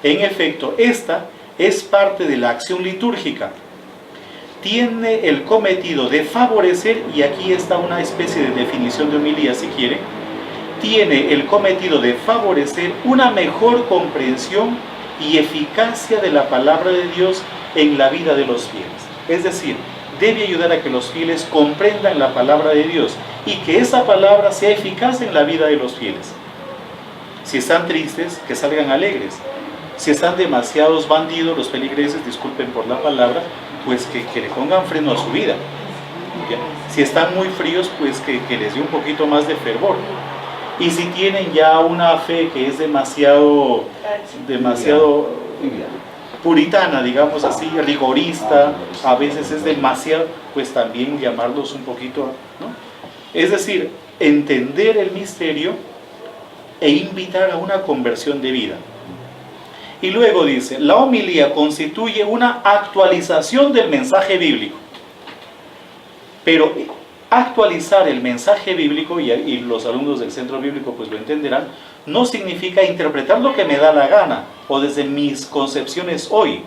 En efecto, esta es parte de la acción litúrgica. Tiene el cometido de favorecer, y aquí está una especie de definición de homilía si quieren, tiene el cometido de favorecer una mejor comprensión y eficacia de la palabra de Dios en la vida de los fieles. Es decir, debe ayudar a que los fieles comprendan la palabra de Dios y que esa palabra sea eficaz en la vida de los fieles. Si están tristes, que salgan alegres. Si están demasiados bandidos, los feligreses, disculpen por la palabra, pues que le pongan freno a su vida. ¿Ya? Si están muy fríos, pues que les dé un poquito más de fervor. Y si tienen ya una fe que es demasiado puritana, digamos así, rigorista, a veces es demasiado, pues también llamarlos un poquito, ¿no? Es decir, entender el misterio e invitar a una conversión de vida. Y luego dice, la homilía constituye una actualización del mensaje bíblico. Pero actualizar el mensaje bíblico, y los alumnos del centro bíblico pues lo entenderán, no significa interpretar lo que me da la gana o desde mis concepciones hoy.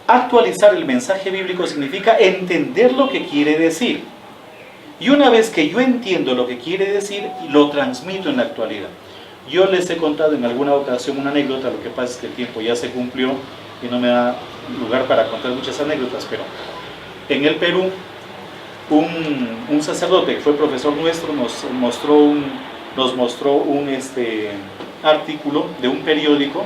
Actualizar el mensaje bíblico significa entender lo que quiere decir. Y una vez que yo entiendo lo que quiere decir, lo transmito en la actualidad. Yo les he contado en alguna ocasión una anécdota, lo que pasa es que el tiempo ya se cumplió y no me da lugar para contar muchas anécdotas, pero en el Perú, un sacerdote que fue profesor nuestro nos mostró un artículo de un periódico,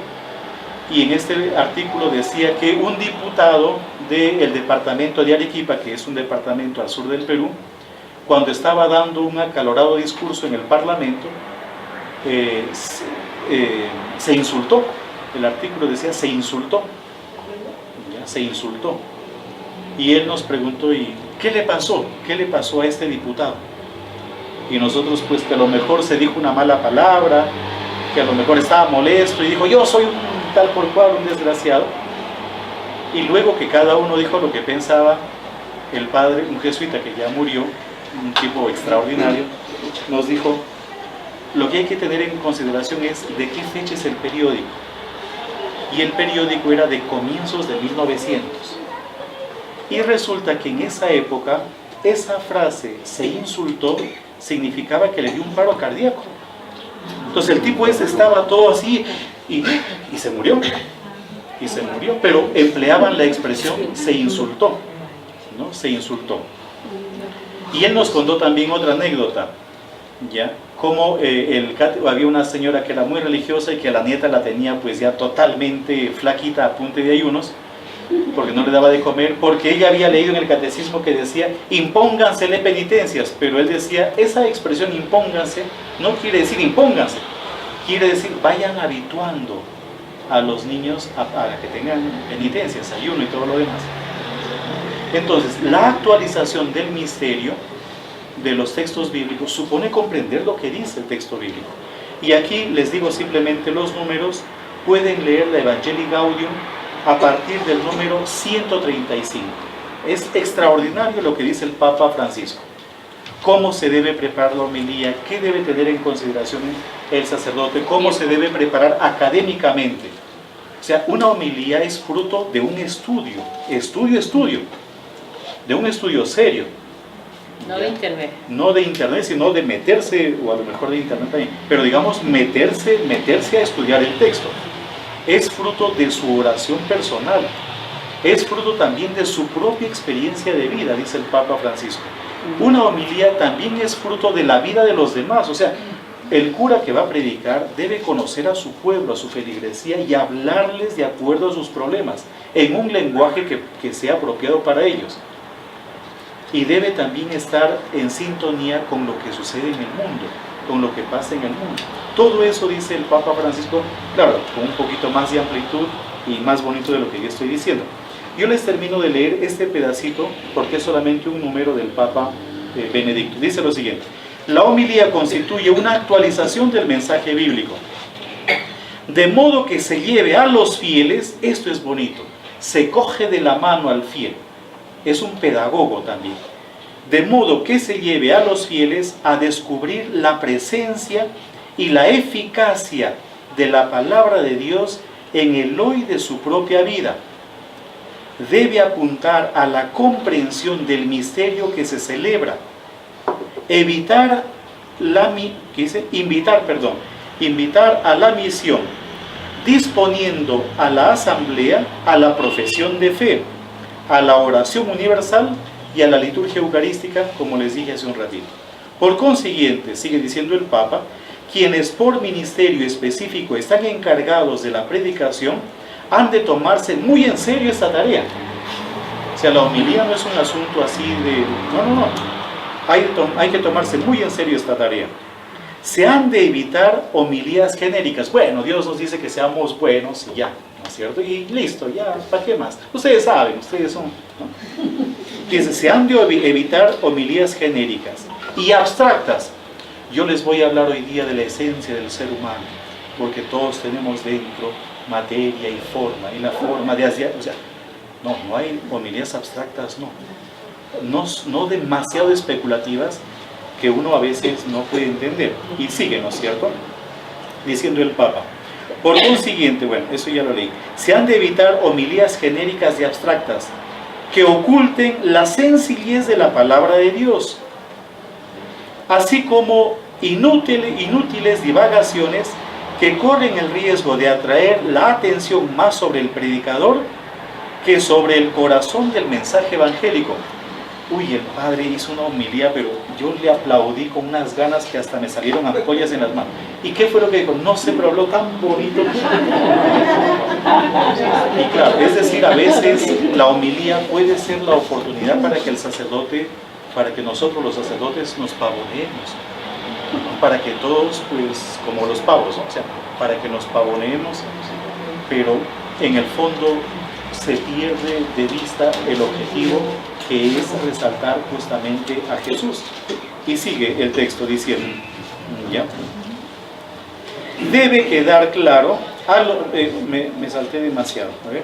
y en este artículo decía que un diputado del departamento de Arequipa, que es un departamento al sur del Perú, cuando estaba dando un acalorado discurso en el Parlamento, se insultó. El artículo decía se insultó. ¿Ya? Se insultó. Y él nos preguntó, ¿y qué le pasó? ¿Qué le pasó a este diputado? Y nosotros, pues, que a lo mejor se dijo una mala palabra, que a lo mejor estaba molesto y dijo, yo soy un tal por cual, un desgraciado. Y luego que cada uno dijo lo que pensaba, el padre, un jesuita que ya murió, un tipo extraordinario, nos dijo, lo que hay que tener en consideración es de qué fecha es el periódico. Y el periódico era de comienzos de 1900. Y resulta que en esa época, esa frase, se insultó, significaba que le dio un paro cardíaco. Entonces el tipo ese estaba todo así y se murió. Y se murió, pero empleaban la expresión se insultó, ¿no? Se insultó. Y él nos contó también otra anécdota, ¿ya? Como había una señora que era muy religiosa y que la nieta la tenía pues ya totalmente flaquita a punta de ayunos, porque no le daba de comer, porque ella había leído en el catecismo que decía impóngansele penitencias, pero él decía, esa expresión impónganse no quiere decir impónganse, quiere decir vayan habituando a los niños a que tengan penitencias, ayuno y todo lo demás. Entonces, la actualización del misterio de los textos bíblicos supone comprender lo que dice el texto bíblico. Y aquí les digo simplemente los números, pueden leer la Evangelii Gaudium a partir del número 135. Es extraordinario lo que dice el Papa Francisco. Cómo se debe preparar la homilía, qué debe tener en consideración el sacerdote, cómo se debe preparar académicamente. O sea, una homilía es fruto de un estudio, de un estudio serio. No de internet. No de internet, sino de meterse, o a lo mejor de internet también, pero digamos meterse a estudiar el texto. Es fruto de su oración personal, es fruto también de su propia experiencia de vida, dice el Papa Francisco. Una homilía también es fruto de la vida de los demás, o sea, el cura que va a predicar debe conocer a su pueblo, a su feligresía y hablarles de acuerdo a sus problemas, en un lenguaje que sea apropiado para ellos. Y debe también estar en sintonía con lo que sucede en el mundo, con lo que pasa en el mundo. Todo eso dice el Papa Francisco, claro, con un poquito más de amplitud y más bonito de lo que yo estoy diciendo. Yo les termino de leer este pedacito porque es solamente un número del Papa Benedicto. Dice lo siguiente: la homilía constituye una actualización del mensaje bíblico, de modo que se lleve a los fieles, esto es bonito, se coge de la mano al fiel, es un pedagogo también, de modo que se lleve a los fieles a descubrir la presencia y la eficacia de la palabra de Dios en el hoy de su propia vida. Debe apuntar a la comprensión del misterio que se celebra, invitar a la misión, disponiendo a la asamblea a la profesión de fe, a la oración universal y a la liturgia eucarística, como les dije hace un ratito. Por consiguiente, sigue diciendo el Papa, quienes por ministerio específico están encargados de la predicación han de tomarse muy en serio esta tarea. O sea, la homilía no es un asunto así de... No. Hay que tomarse muy en serio esta tarea. Se han de evitar homilías genéricas. Bueno, Dios nos dice que seamos buenos y ya, ¿no es cierto? Y listo, ya, ¿para qué más? Ustedes saben, ustedes son... ¿no? Dice, se han de evitar homilías genéricas y abstractas. Yo les voy a hablar hoy día de la esencia del ser humano, porque todos tenemos dentro materia y la forma de hacer, o sea, no hay homilías abstractas, no demasiado especulativas que uno a veces no puede entender. Y sigue, ¿no es cierto? Diciendo el Papa, por consiguiente, bueno, eso ya lo leí, se han de evitar homilías genéricas y abstractas que oculten la sencillez de la palabra de Dios, así como inútiles divagaciones que corren el riesgo de atraer la atención más sobre el predicador que sobre el corazón del mensaje evangélico. Uy, el padre hizo una homilía, pero yo le aplaudí con unas ganas que hasta me salieron ampollas en las manos. ¿Y qué fue lo que dijo? No sé, pero habló tan bonito. Y claro, es decir, a veces la homilía puede ser la oportunidad para que el sacerdote, para que nosotros los sacerdotes nos pavoneemos. para que todos, pues, como los pavos, ¿no? O sea, para que nos pavoneemos, pero en el fondo se pierde de vista el objetivo, que es resaltar justamente a Jesús. Y sigue el texto diciendo, ¿ya? Debe quedar claro, me salté demasiado, a ver.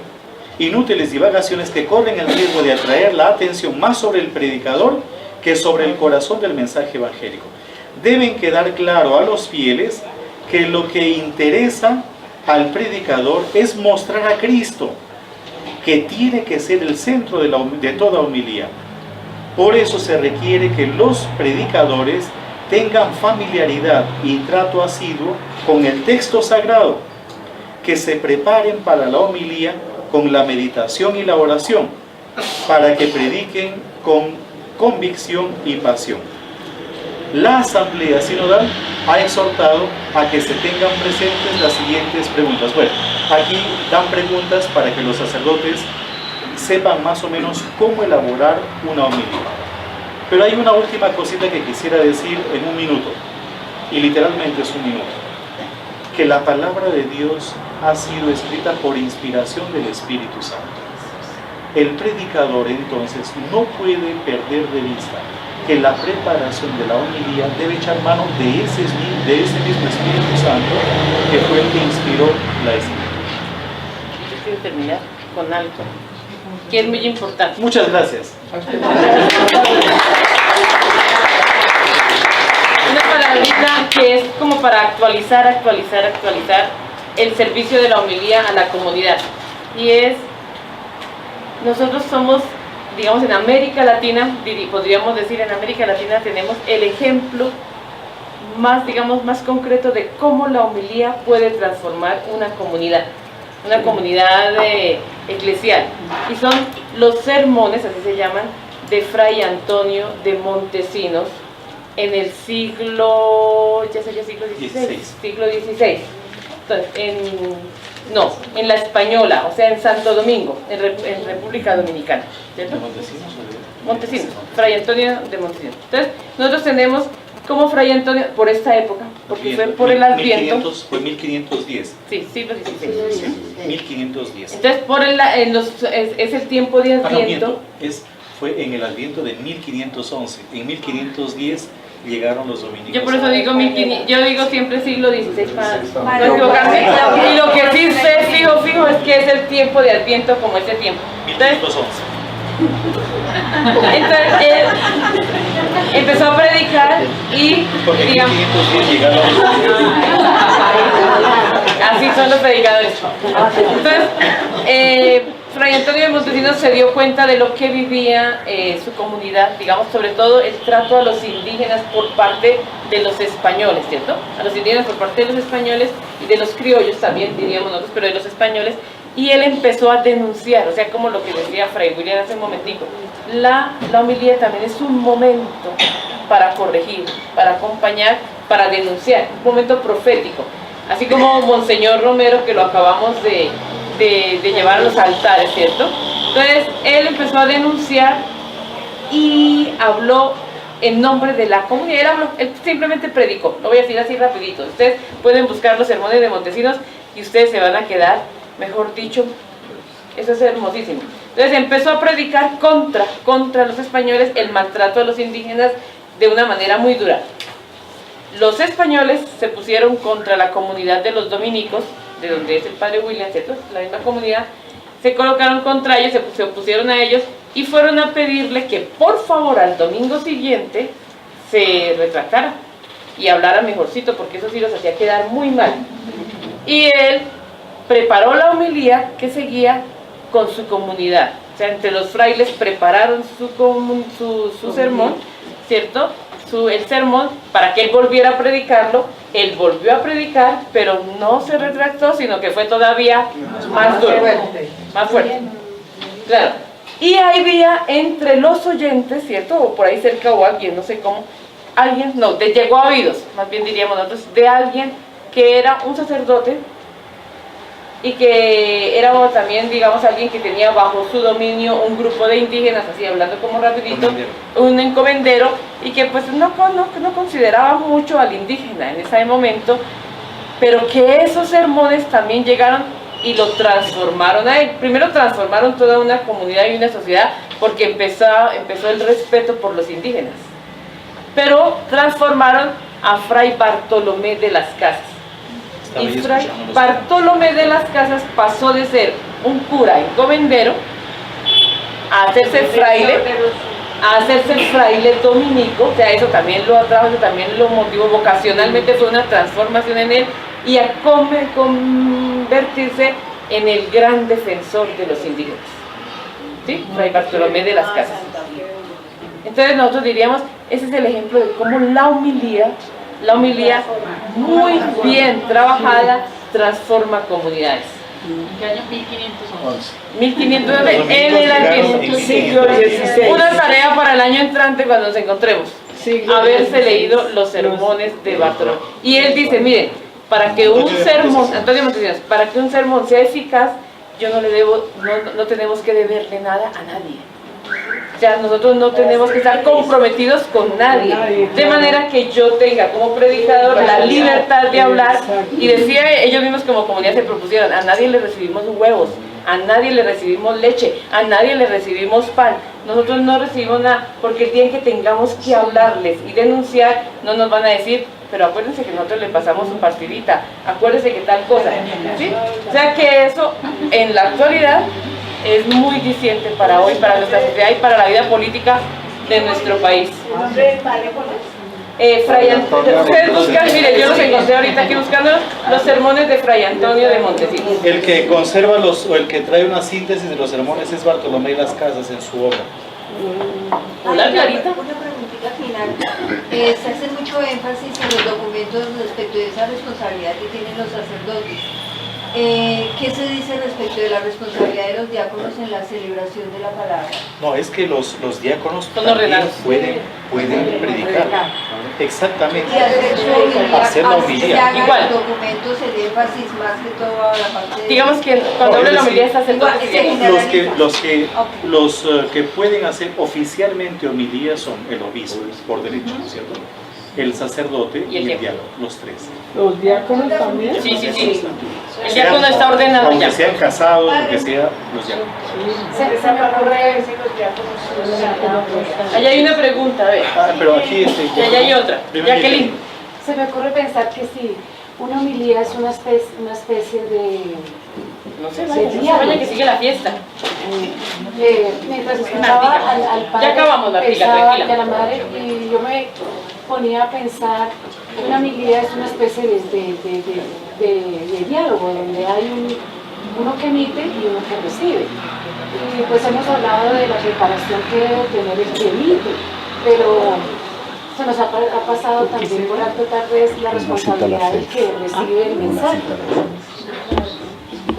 Inútiles divagaciones que corren el riesgo de atraer la atención más sobre el predicador que sobre el corazón del mensaje evangélico. Deben quedar claro a los fieles que lo que interesa al predicador es mostrar a Cristo, que tiene que ser el centro de toda homilía. Por eso se requiere que los predicadores tengan familiaridad y trato asiduo con el texto sagrado, que se preparen para la homilía con la meditación y la oración, para que prediquen con convicción y pasión. La Asamblea Sinodal ha exhortado a que se tengan presentes las siguientes preguntas. Bueno, aquí dan preguntas para que los sacerdotes sepan más o menos cómo elaborar una homilía. Pero hay una última cosita que quisiera decir en un minuto, y literalmente es un minuto. Que la palabra de Dios ha sido escrita por inspiración del Espíritu Santo. El predicador entonces no puede perder de vista que la preparación de la homilía debe echar mano de ese mismo Espíritu Santo que fue el que inspiró la Escritura. Yo quiero terminar con algo que es muy importante. Muchas gracias. Una palabrita que es como para actualizar el servicio de la homilía a la comunidad. Y es, nosotros somos, digamos, en América Latina, podríamos decir, en América Latina tenemos el ejemplo más, digamos, más concreto de cómo la homilía puede transformar una comunidad eclesial. Y son los sermones, así se llaman, de Fray Antonio de Montesinos, en el siglo, ya sería siglo XVI, siglo XVI. Entonces, en la Española, o sea, en Santo Domingo, en República Dominicana, ¿cierto? Montesinos, Fray Antonio de Montesinos. Entonces, nosotros tenemos como Fray Antonio, por esta época, porque fue por el Adviento. Fue 1510. Sí, siglo XVI. Sí, 1510. Entonces, es el tiempo de Adviento. Fue en el Adviento de 1511. En 1510 llegaron los dominicos. Yo por eso digo 1500, yo digo siempre siglo XVI para no equivocarme. Y lo que sí sé fijo es que es el tiempo de Adviento como ese tiempo. 1511. Entonces él empezó a predicar y porque en 1510 llegaron los dominicos. Así son los predicadores. Entonces, Fray Antonio de Montesinos se dio cuenta de lo que vivía su comunidad, digamos, sobre todo el trato a los indígenas por parte de los españoles, ¿cierto? A los indígenas por parte de los españoles y de los criollos también, diríamos nosotros, pero de los españoles. Y él empezó a denunciar, o sea, como lo que decía Fray William hace un momentico, la homilía también es un momento para corregir, para acompañar, para denunciar, un momento profético. Así como Monseñor Romero, que lo acabamos de llevar a los altares, ¿cierto? Entonces, él empezó a denunciar y habló en nombre de la comunidad. Él simplemente predicó, lo voy a decir así rapidito. Ustedes pueden buscar los sermones de Montesinos y ustedes se van a quedar, mejor dicho, eso es hermosísimo. Entonces empezó a predicar contra los españoles, el maltrato a los indígenas de una manera muy dura. Los españoles se pusieron contra la comunidad de los dominicos, de donde es el padre William, ¿cierto? La misma comunidad, se colocaron contra ellos, se opusieron a ellos y fueron a pedirle que por favor al domingo siguiente se retractara y hablara mejorcito, porque eso sí los hacía quedar muy mal. Y él preparó la homilía que seguía con su comunidad, o sea, entre los frailes prepararon su sermón, ¿cierto? El sermón para que él volviera a predicarlo. Él volvió a predicar, pero no se retractó, sino que fue todavía más duro, más fuerte. Claro. Y ahí había entre los oyentes, ¿cierto? O por ahí cerca o alguien, no sé cómo, llegó a oídos, más bien diríamos nosotros, de alguien que era un sacerdote y que era también, digamos, alguien que tenía bajo su dominio un grupo de indígenas, así hablando como rapidito, un encomendero, y que pues no consideraba mucho al indígena en ese momento, pero que esos sermones también llegaron y lo transformaron a él. Primero transformaron toda una comunidad y una sociedad, porque empezó el respeto por los indígenas, pero transformaron a Fray Bartolomé de las Casas. Y Fray Bartolomé de las Casas pasó de ser un cura encomendero a hacerse fraile dominico, o sea, eso también lo atrajo, eso también lo motivó vocacionalmente, fue una transformación en él, y a convertirse en el gran defensor de los indígenas. ¿Sí? Fray Bartolomé de las Casas. Entonces nosotros diríamos, ese es el ejemplo de cómo la humildad muy bien trabajada transforma comunidades. ¿Qué año? 1511. 1509 en el siglo XVI. Una tarea para el año entrante cuando nos encontremos. Haberse leído los sermones de Bartolomé. Y él dice, miren, para que un sermón, Antonio Montesinos, para que un sermón sea eficaz, no tenemos que deberle nada a nadie. O sea, nosotros no tenemos que estar comprometidos con nadie, de manera que yo tenga como predicador la libertad de hablar. Y decía, ellos mismos como comunidad se propusieron, a nadie le recibimos huevos, a nadie le recibimos leche, a nadie le recibimos pan. Nosotros no recibimos nada, porque el día en que tengamos que hablarles y denunciar, no nos van a decir, pero acuérdense que nosotros le pasamos su partidita, acuérdense que tal cosa, ¿sí? O sea que eso en la actualidad es muy diciente para hoy, para nuestra sociedad y para la vida política de nuestro país. Fray Antonio, ustedes buscan, mire, yo los encontré ahorita aquí buscando los sermones de Fray Antonio de Montesinos. El que conserva o el que trae una síntesis de los sermones es Bartolomé de las Casas en su obra. Hola, Clarita. Una preguntita final. Se hace mucho énfasis en los documentos respecto de esa responsabilidad que tienen los sacerdotes. ¿Qué se dice respecto de la responsabilidad de los diáconos en la celebración de la palabra? No, es que los diáconos Son también ordenados. pueden predicar. Exactamente. Y hacer la homilía. Igual. Los documentos, el énfasis más que todo a la parte de... Digamos que cuando habla la homilía está haciendo Los que pueden hacer oficialmente homilía son el obispo, por derecho, ¿cierto? El sacerdote y el diácono, los tres. ¿Los diáconos también? Sí. El diácono está ordenado aunque ya. sean casados, aunque sea los diáconos. Se me ocurre... Allá hay una pregunta, a ver. Pero aquí Y allá hay otra. Jacqueline. Se me ocurre pensar que sí, una homilía es una especie de... No se vaya que sigue la fiesta. Mientras escuchaba al padre, Ya acabamos, Martica, pensaba tranquila. que a la madre, y yo me ponía a pensar que una homilía es una especie de diálogo, donde hay uno que emite y uno que recibe. Y pues hemos hablado de la preparación que debe tener el que emite, pero se nos ha pasado también por alto tal vez la responsabilidad del que recibe el mensaje.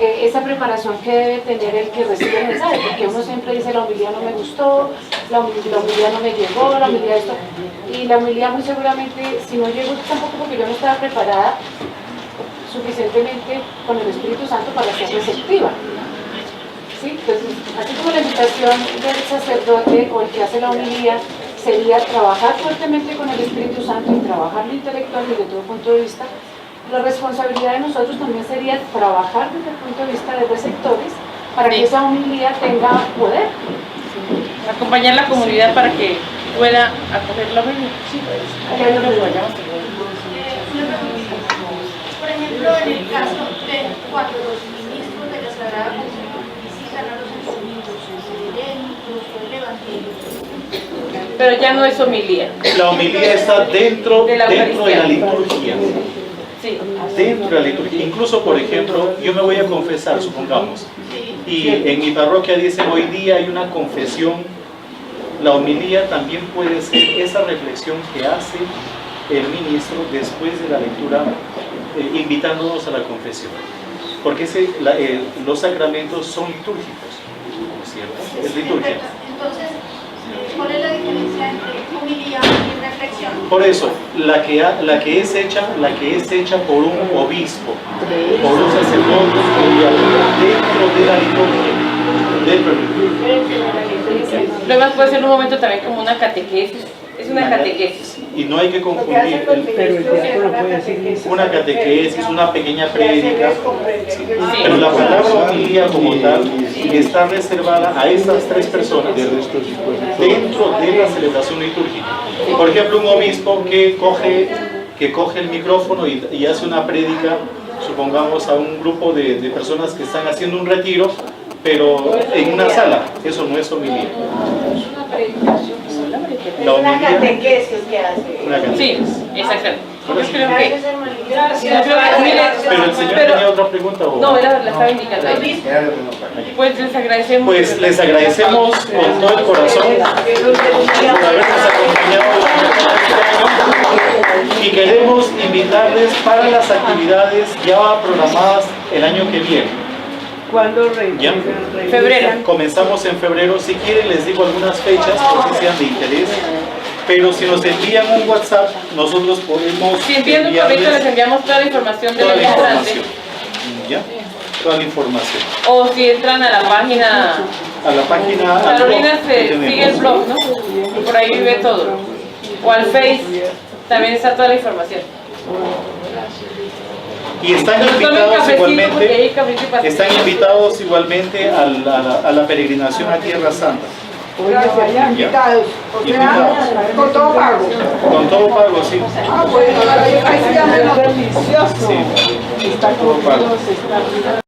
Esa preparación que debe tener el que recibe el mensaje, porque uno siempre dice la homilía no me gustó, la homilía no me llegó, la homilía esto, y la homilía muy seguramente, si no llegó tampoco porque yo no estaba preparada suficientemente con el Espíritu Santo para ser receptiva. ¿Sí? Entonces, así como la invitación del sacerdote o el que hace la homilía sería trabajar fuertemente con el Espíritu Santo y trabajar lo intelectual desde todo punto de vista, la responsabilidad de nosotros también sería trabajar desde el punto de vista de receptores para que esa homilía tenga poder. Acompañar la comunidad para que pueda acoger la homilía. Por ejemplo, en el caso de cuando los ministros de la Sagrada Comunión visitan a los enfermos, se leen el Evangelio. Pero ya no es homilía. La homilía está dentro de la liturgia. Sí. Dentro de la liturgia. Incluso, por ejemplo, yo me voy a confesar, supongamos, y en mi parroquia dicen hoy día hay una confesión. La homilía también puede ser esa reflexión que hace el ministro después de la lectura, invitándonos a la confesión. Porque los sacramentos son litúrgicos, ¿cierto? Es liturgia. Entonces, ¿cuál es la diferencia entre homilía y reflexión? Por eso, la que es hecha por un obispo, por un sacerdote, dentro de la liturgia. Lo demás puede ser en un momento también como una catequesis. Es una catequesis. Y no hay que confundir una catequesis, una pequeña prédica, pero la palabra homilía como tal está reservada a estas tres personas dentro de la celebración litúrgica. Por ejemplo, un obispo que coge el micrófono y hace una prédica, supongamos a un grupo de personas que están haciendo un retiro, pero en una sala. Eso no es homilía. La Una homilía, catequesis que hace. una catequesis. Sí, exactamente. Yo creo que... Gracias, hermanito. Yo creo que, mire, Pero el señor tenía otra pregunta. ¿O? no, la estaba indicando ahí. Pues les agradecemos. Pues les agradecemos con todo el corazón por habernos acompañado este año y queremos invitarles para las actividades ya programadas el año que viene. ¿Cuándo ¿Ya? Febrero. Comenzamos en febrero. Si quieren les digo algunas fechas porque sean de interés. Pero si nos envían un WhatsApp, nosotros podemos Si envían un correo les enviamos toda la información del toda la año información. entrante. ¿Ya? Toda la información. O si entran a la página... A la página... al Carolina blog que tenemos. sigue el blog, ¿no? Y por ahí ve todo. O al Face, también está toda la información. Y están Pero tomen invitados cafecito porque hay igualmente, cafecito y pastel. están invitados igualmente a la peregrinación a Tierra Santa. allá invitados? O sea, Invitados. con todo pago. Con todo pago, sí. Ah, bueno, ahí sí ya me lo delicioso. Sí. Está Todo pago. está